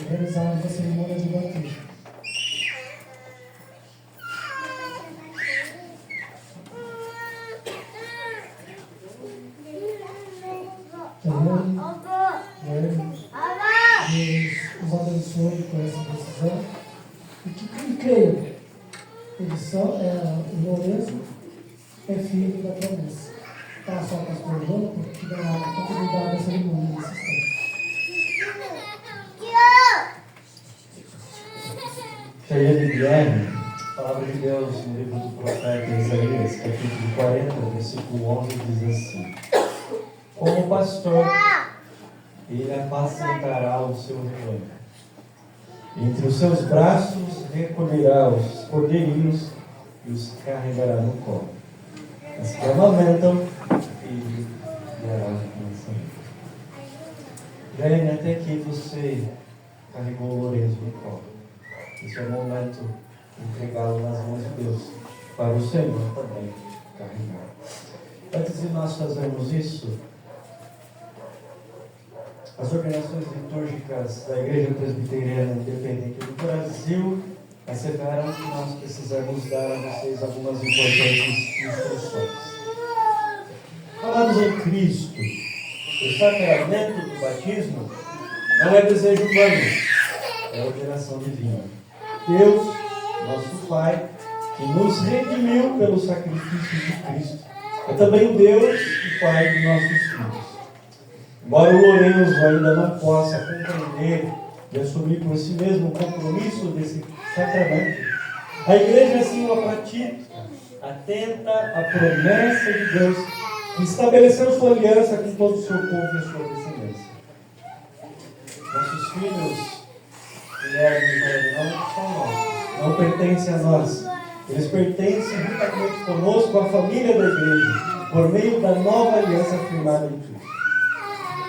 realizarmos a cerimônia de batismo. Deus os abençoe com essa decisão e creio que o Lourenço é filho da promessa. Passo ao pastor Jonathan, que dará a continuidade da cerimônia nesse instante. Cheia de Guilherme, palavra de Deus no livro do profeta Isaías, capítulo 40, versículo 11, diz assim: Como pastor, ele apacentará o seu rebanho. Entre os seus braços recolherá os cordeirinhos e os carregará no colo. As que amamentam, ele dará lançamento. Jane, até aqui você carregou o Lourenço no colo. Esse é o momento de entregá-lo nas mãos de Deus, para o Senhor também carregar. Antes de nós fazermos isso, as organizações litúrgicas da Igreja Presbiteriana Independente do Brasil asseveram que nós precisamos dar a vocês algumas importantes instruções. Falados em Cristo, o sacramento do batismo não é desejo humano, é ordenação divina. Deus, nosso Pai, que nos redimiu pelo sacrifício de Cristo, é também o Deus e Pai de nossos filhos. Embora o Lourenço ainda não possa compreender e assumir por si mesmo o compromisso desse sacramento, a Igreja assim o pratica, atenta à promessa de Deus, que estabeleceu sua aliança com todo o seu povo e sua descendência. Nossos filhos, Guilherme e Guilherme, não são nossos, não pertencem a nós. Eles pertencem juntamente conosco à família da Igreja, por meio da nova aliança firmada em Cristo.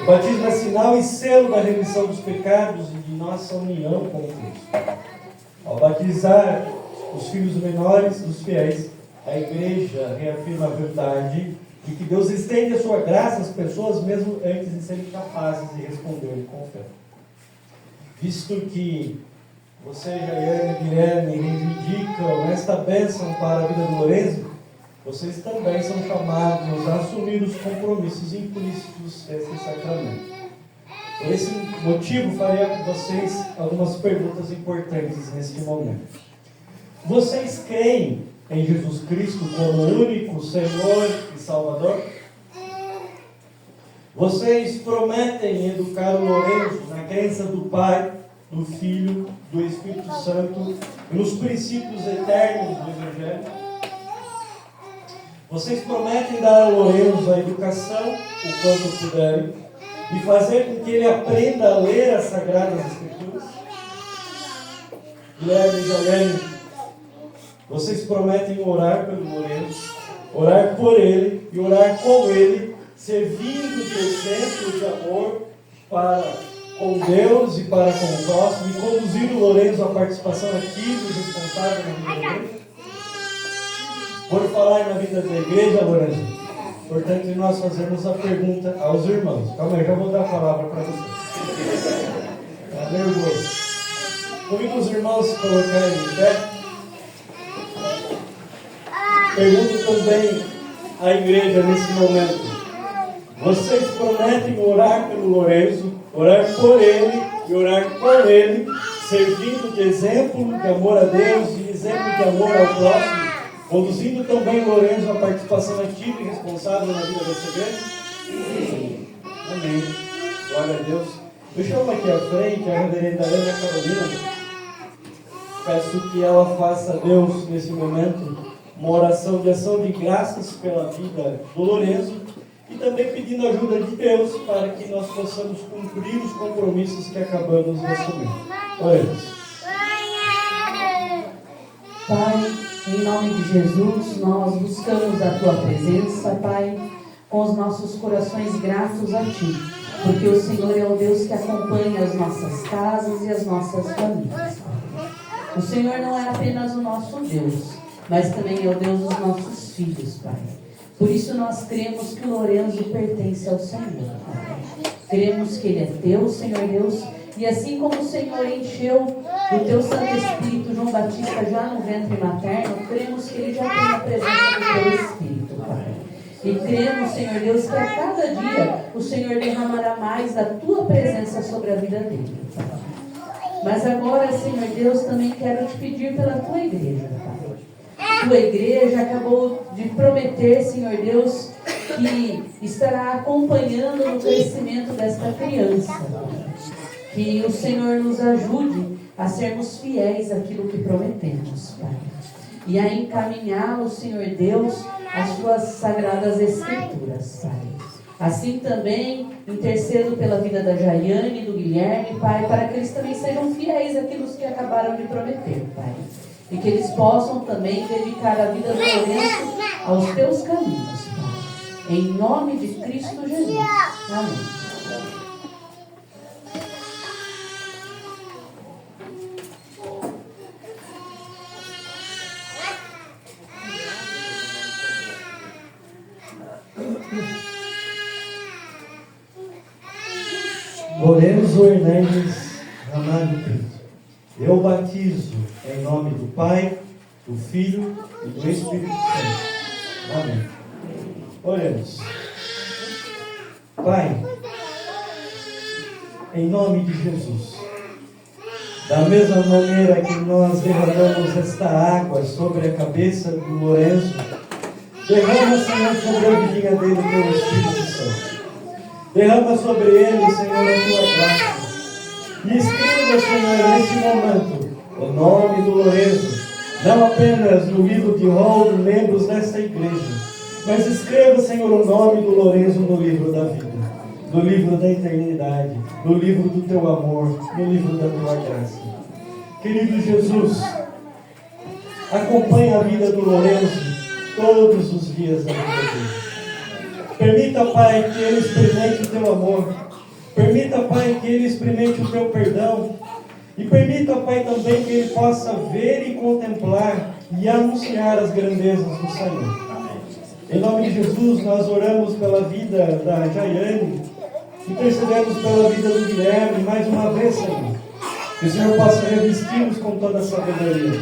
O batismo é sinal e selo da remissão dos pecados e de nossa união com Cristo. Ao batizar os filhos menores dos fiéis, a Igreja reafirma a verdade de que Deus estende a sua graça às pessoas mesmo antes de serem capazes de responder com fé. Visto que você, Jaiane e Guilherme, reivindicam esta bênção para a vida do Lourenço, vocês também são chamados a assumir os compromissos implícitos desse sacramento. Por esse motivo, farei a vocês algumas perguntas importantes neste momento. Vocês creem em Jesus Cristo como único Senhor e Salvador? Vocês prometem educar o Lourenço na crença do Pai, do Filho, do Espírito Santo e nos princípios eternos do Evangelho? Vocês prometem dar ao Lourenço a educação, o quanto puderem, e fazer com que ele aprenda a ler as Sagradas Escrituras? Guilherme e Jaiane, vocês prometem orar pelo Lourenço, orar por ele e orar com ele, servindo de exemplo de amor para com Deus e para com o próximo, e conduzir o Lourenço à participação ativa e responsável na vida da igreja? Por falar na vida da igreja, Lourenço, portanto, nós fazemos a pergunta aos irmãos. Calma aí, já vou dar a palavra para vocês. Tá nervoso. Convido os irmãos se colocarem em pé. Pergunto também à igreja nesse momento: vocês prometem orar pelo Lourenço, orar por ele e orar com ele, servindo de exemplo de amor a Deus e exemplo de amor ao próximo, conduzindo também o Lourenço à participação ativa e responsável na vida dessa igreja? Sim. Amém. Glória a Deus. Eu chamo aqui à frente a reverenda Ana Carolina. Peço que ela faça a Deus, nesse momento, uma oração de ação de graças pela vida do Lourenço e também pedindo a ajuda de Deus para que nós possamos cumprir os compromissos que acabamos de assumir. Oremos. Pai, em nome de Jesus, nós buscamos a Tua presença, Pai, com os nossos corações gratos a Ti, porque o Senhor é o Deus que acompanha as nossas casas e as nossas famílias. O Senhor não é apenas o nosso Deus, mas também é o Deus dos nossos filhos, Pai. Por isso nós cremos que o Lorenzo pertence ao Senhor, Pai. Cremos que Ele é Teu, Senhor Deus, e assim como o Senhor encheu do Teu Santo Espírito João Batista já no ventre materno, cremos que ele já tem a presença do Teu Espírito, Pai. E cremos, Senhor Deus, que a cada dia o Senhor derramará mais da Tua presença sobre a vida dele, Pai. Mas agora, Senhor Deus, também quero te pedir pela Tua igreja, Pai. Tua igreja acabou de prometer, Senhor Deus, que estará acompanhando no crescimento desta criança. Que o Senhor nos ajude a sermos fiéis àquilo que prometemos, Pai. E a encaminhá-lo, Senhor Deus, às Suas sagradas Escrituras, Pai. Assim também intercedo pela vida da Jaiane e do Guilherme, Pai, para que eles também sejam fiéis àquilo que acabaram de prometer, Pai. E que eles possam também dedicar a vida do Lourenço aos Teus caminhos, Pai. Em nome de Cristo Jesus. Amém. Lorenzo Hernandes Ramalho Pinto. Eu batizo em nome do Pai, do Filho e do Espírito Santo. Amém. Oremos. Pai, em nome de Jesus, da mesma maneira que nós derramamos esta água sobre a cabeça do Lorenzo, derrama, Senhor, sobre a vidinha dele o Teu Espírito Santo. Derrama sobre ele, Senhor, a Tua graça. E escreva, Senhor, neste momento, o nome do Lorenzo, não apenas no livro de rol de membros desta igreja, mas escreva, Senhor, o nome do Lorenzo no livro da vida, no livro da eternidade, no livro do Teu amor, no livro da Tua graça. Querido Jesus, acompanha a vida do Lorenzo todos os dias da vida dele. Permita, Pai, que ele experimente o Teu amor. Permita, Pai, que ele experimente o Teu perdão. E permita, Pai, também que ele possa ver e contemplar e anunciar as grandezas do Senhor. Em nome de Jesus, nós oramos pela vida da Jaiane, intercedemos pela vida do Guilherme, mais uma vez, Senhor. Que o Senhor possa revesti-los com toda a sabedoria.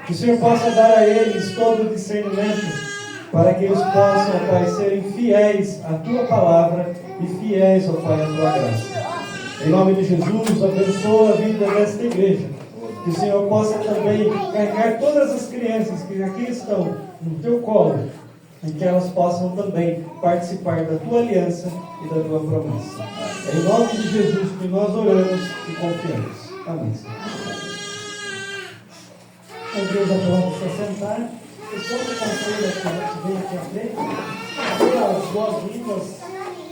Que o Senhor possa dar a eles todo o discernimento, para que eles possam, ó Pai, serem fiéis à Tua palavra e fiéis, ó Pai, à Tua graça. Em nome de Jesus, abençoa a vida desta igreja. Que o Senhor possa também carregar todas as crianças que aqui estão no Teu colo, e que elas possam também participar da Tua aliança e da Tua promessa. É em nome de Jesus que nós oramos e confiamos. Amém. A igreja pode se sentar. E todo o conselho que a gente veio aqui à frente, dê as boas-vindas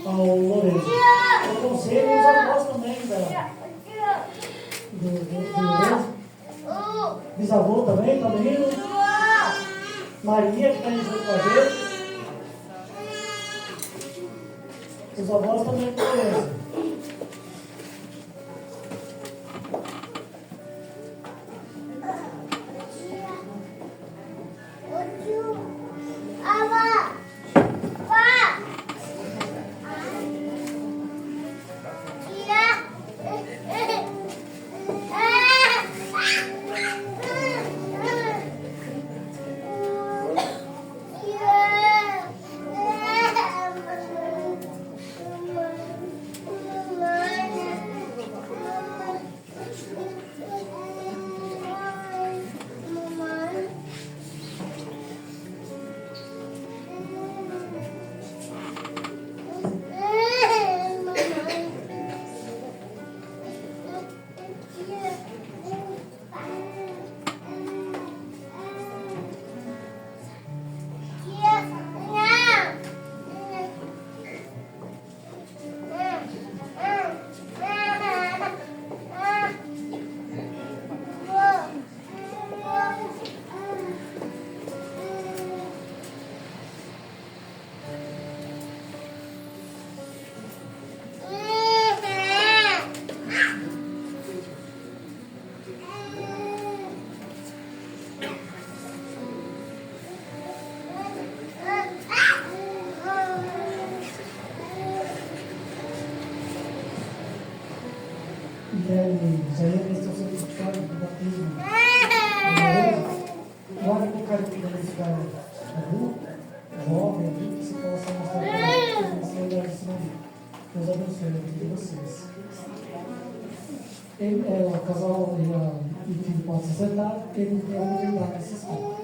ao Lorenzo. O conselho e os avós também do Lorenzo. Bisavô também, está indo. Maria, que está indo junto com a gente. Os avós também do Lorenzo. e ele já ia ver seu certificado de batismo. Guarde com carinho desse cara adulto, jovem, adulto, que se possa mostrar para você melhor desse momento. Deus abençoe a vida de vocês. O casal e o filho podem se sentar, ele tem a oportunidade de se sentar.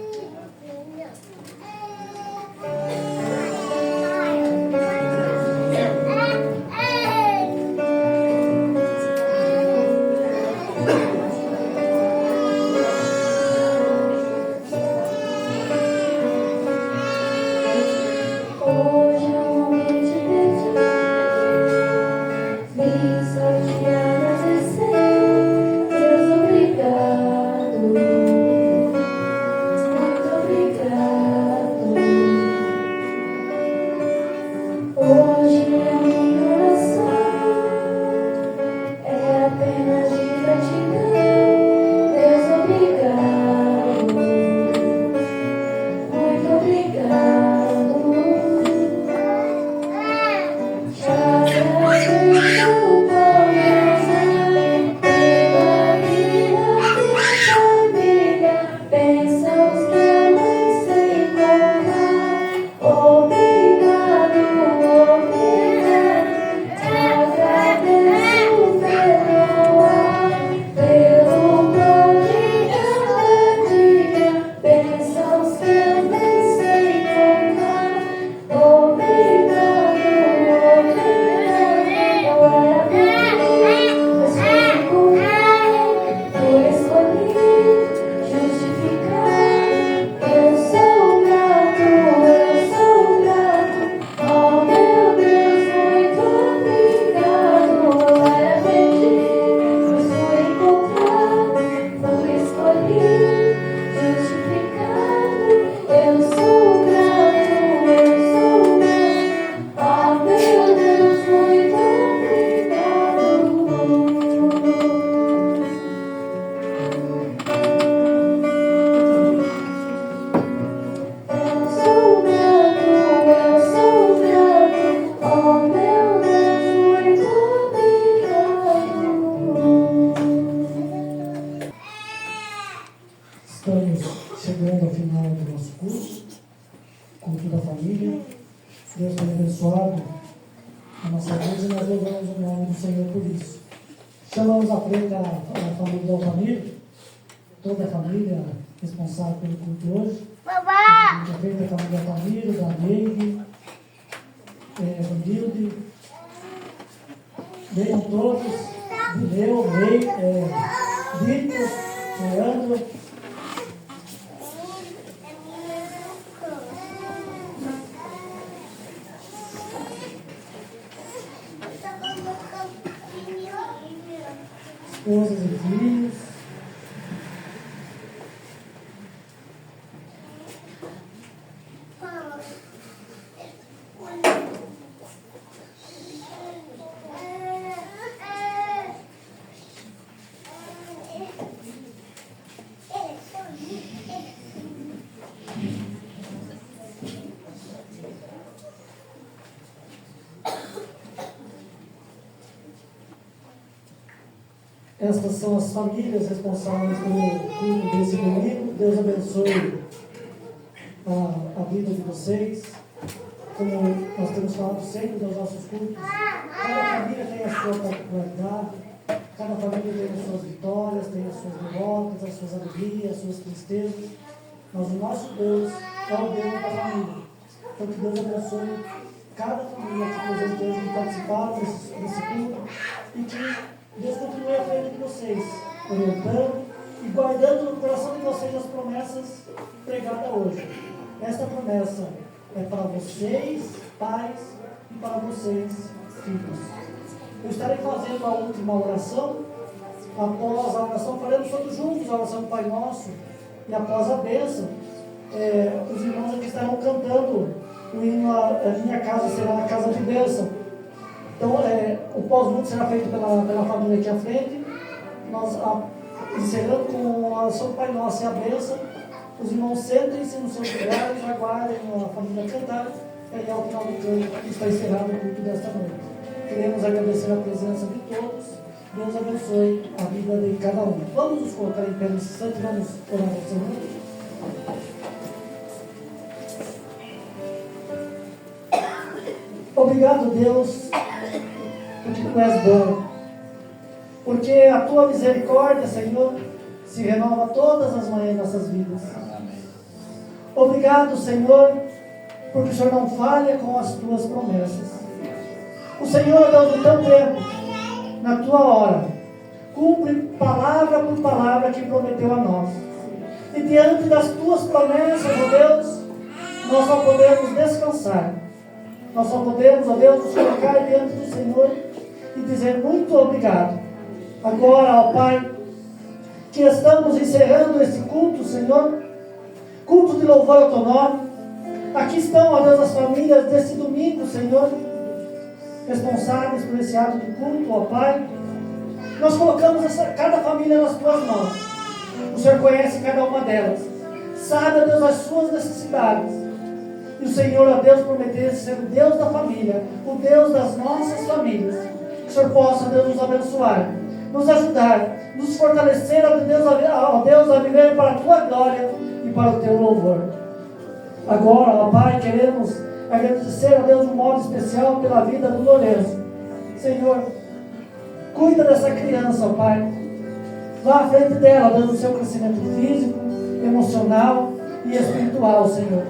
Estamos chegando ao final do nosso curso, culto da família. Deus tem abençoado a nossa vida e nós louvamos o nome do Senhor por isso. Chamamos à frente a família do Altamir, toda a família responsável pelo culto hoje. À frente a família do Altamir, da Neide, do Nilde. Venham todos, Vineu, Vitor, Leandro. Esposas e filhos. Estas são as famílias responsáveis pelo culto desse domingo. Deus abençoe a vida de vocês. Como nós temos falado sempre nos nossos cultos, cada família tem a sua particularidade, cada família tem as suas vitórias, tem as suas derrotas, as suas alegrias, as suas tristezas. Mas o nosso Deus é o Deus da família. Então que Deus abençoe cada família que presente hoje de participar desse culto e que Deus continue à frente de vocês, orientando e guardando no coração de vocês as promessas pregadas hoje. Esta promessa é para vocês, pais, e para vocês, filhos. Eu estarei fazendo a última oração. Após a oração, faremos todos juntos a oração do Pai Nosso. E após a bênção, os irmãos aqui estarão cantando o hino A Minha Casa Será a Casa de Bênção. Então, o pós-culto será feito pela família aqui à frente. Nós, encerrando com a oração do Pai Nosso e a bênção, os irmãos sentem-se nos seus lugares, aguardem a família cantar, e aí, ao final do canto, está encerrado o culto desta noite. Queremos agradecer a presença de todos, Deus abençoe a vida de cada um. Vamos nos colocar em pé nesse instante, vamos orar ao Senhor. Obrigado, Deus, porque Tu és bom, porque a Tua misericórdia, Senhor, se renova todas as manhãs em nossas vidas. Obrigado, Senhor, porque o Senhor não falha com as Tuas promessas. O Senhor, Deus, no Teu tempo, na Tua hora, cumpre palavra por palavra que prometeu a nós. E diante das Tuas promessas, ó Deus, nós só podemos descansar. Nós só podemos, ó Deus, nos colocar diante do Senhor e dizer muito obrigado. Agora, ó Pai, que estamos encerrando esse culto, Senhor, culto de louvor ao Teu nome. Aqui estão, ó Deus, as famílias desse domingo, Senhor, responsáveis por esse ato de culto, ó Pai. Nós colocamos cada família nas Tuas mãos. O Senhor conhece cada uma delas. Sabe, ó Deus, as suas necessidades. E o Senhor, ó Deus, prometesse ser o Deus da família, o Deus das nossas famílias. Que o Senhor possa, Deus, nos abençoar, nos ajudar, nos fortalecer, ó Deus, a viver para a Tua glória e para o Teu louvor. Agora, ó Pai, queremos agradecer, ó Deus, de um modo especial pela vida do Lourenço. Senhor, cuida dessa criança, ó Pai. Vá à frente dela, ó Deus, no seu crescimento físico, emocional e espiritual, Senhor.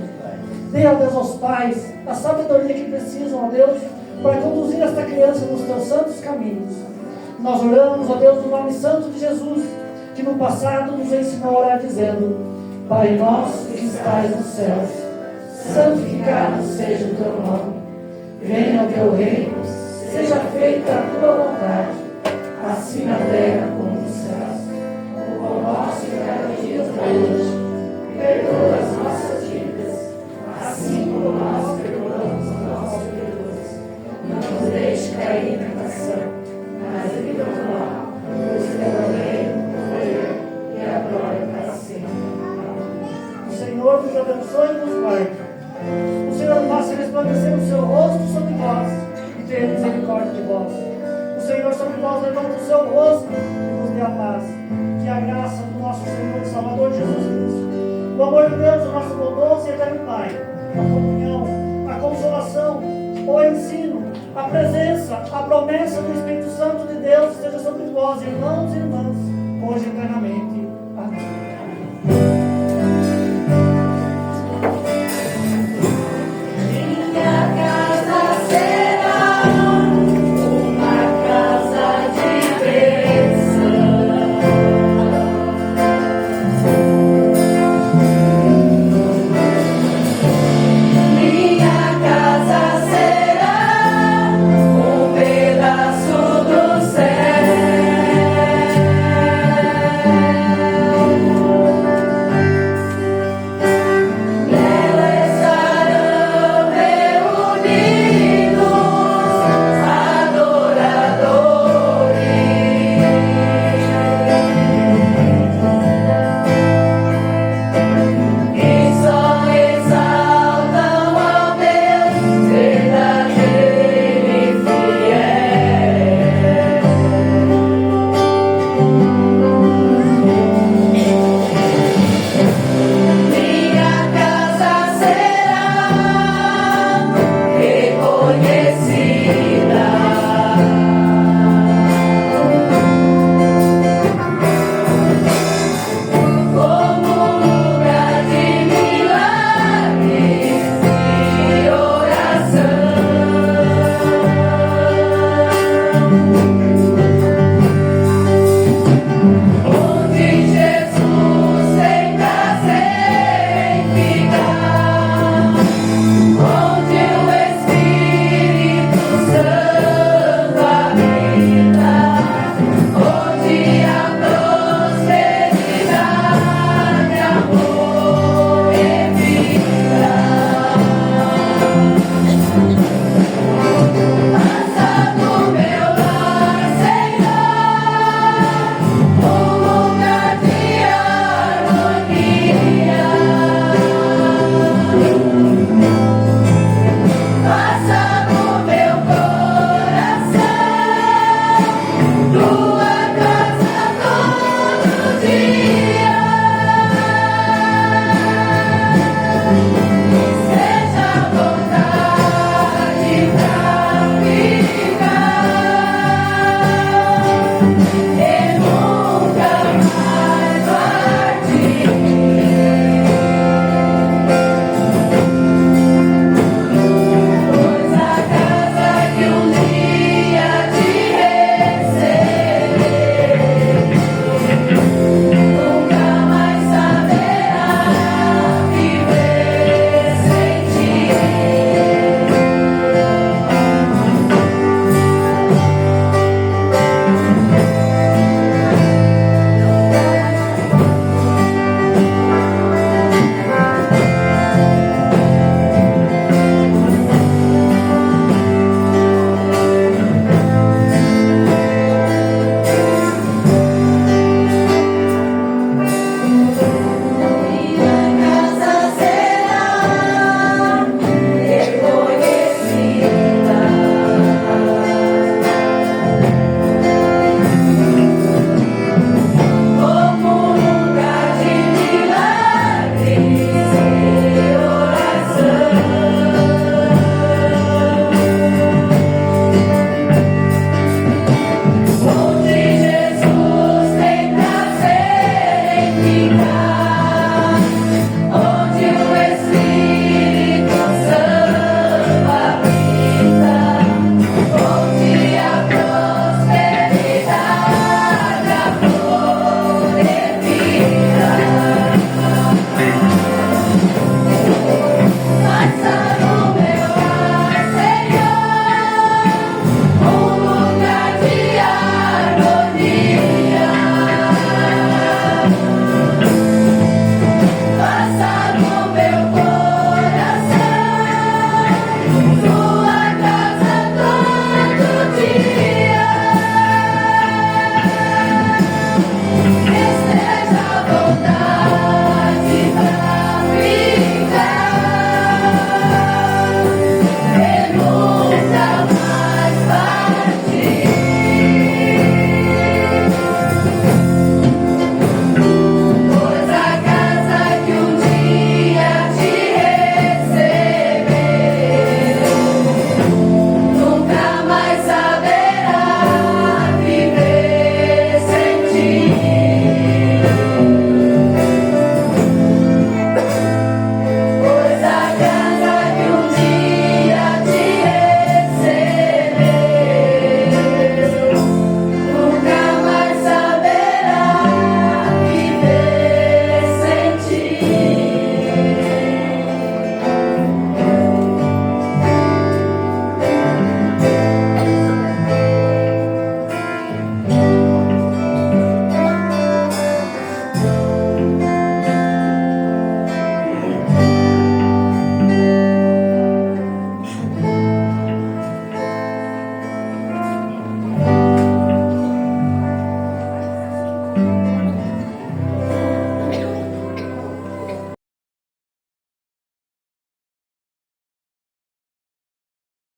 Dê, ó Deus, aos pais a sabedoria que precisam, ó Deus, para conduzir esta criança nos Teus santos caminhos. Nós oramos, ó Deus, no nome santo de Jesus, que no passado nos ensinou a orar dizendo: Pai nosso que estais nos céus, santificado seja o Teu nome. Venha o Teu reino, seja feita a Tua vontade, assim na terra como nos céus. O pão nosso de cada dia nos dai hoje. Perdoa as nossas dívidas, assim como nós perdoamos aos nossos devedores. Não nos deixe cair em tentação, mas livra-nos do mal, pois Teu é o reino, o poder e a glória para sempre. O Senhor nos abençoe e nos guarde. O Senhor faça resplandecer o Seu rosto sobre nós e tenha misericórdia de vós. O Senhor sobre nós levanta o Seu rosto e nos dê a paz. Que a graça do nosso Senhor e Salvador Jesus Cristo, o amor de Deus, o nosso bondoso e eterno Pai, a comunhão, a consolação, o ensino, a presença, a promessa do Espírito Santo de Deus esteja sobre vós, irmãos e irmãs, hoje e eternamente. Amém.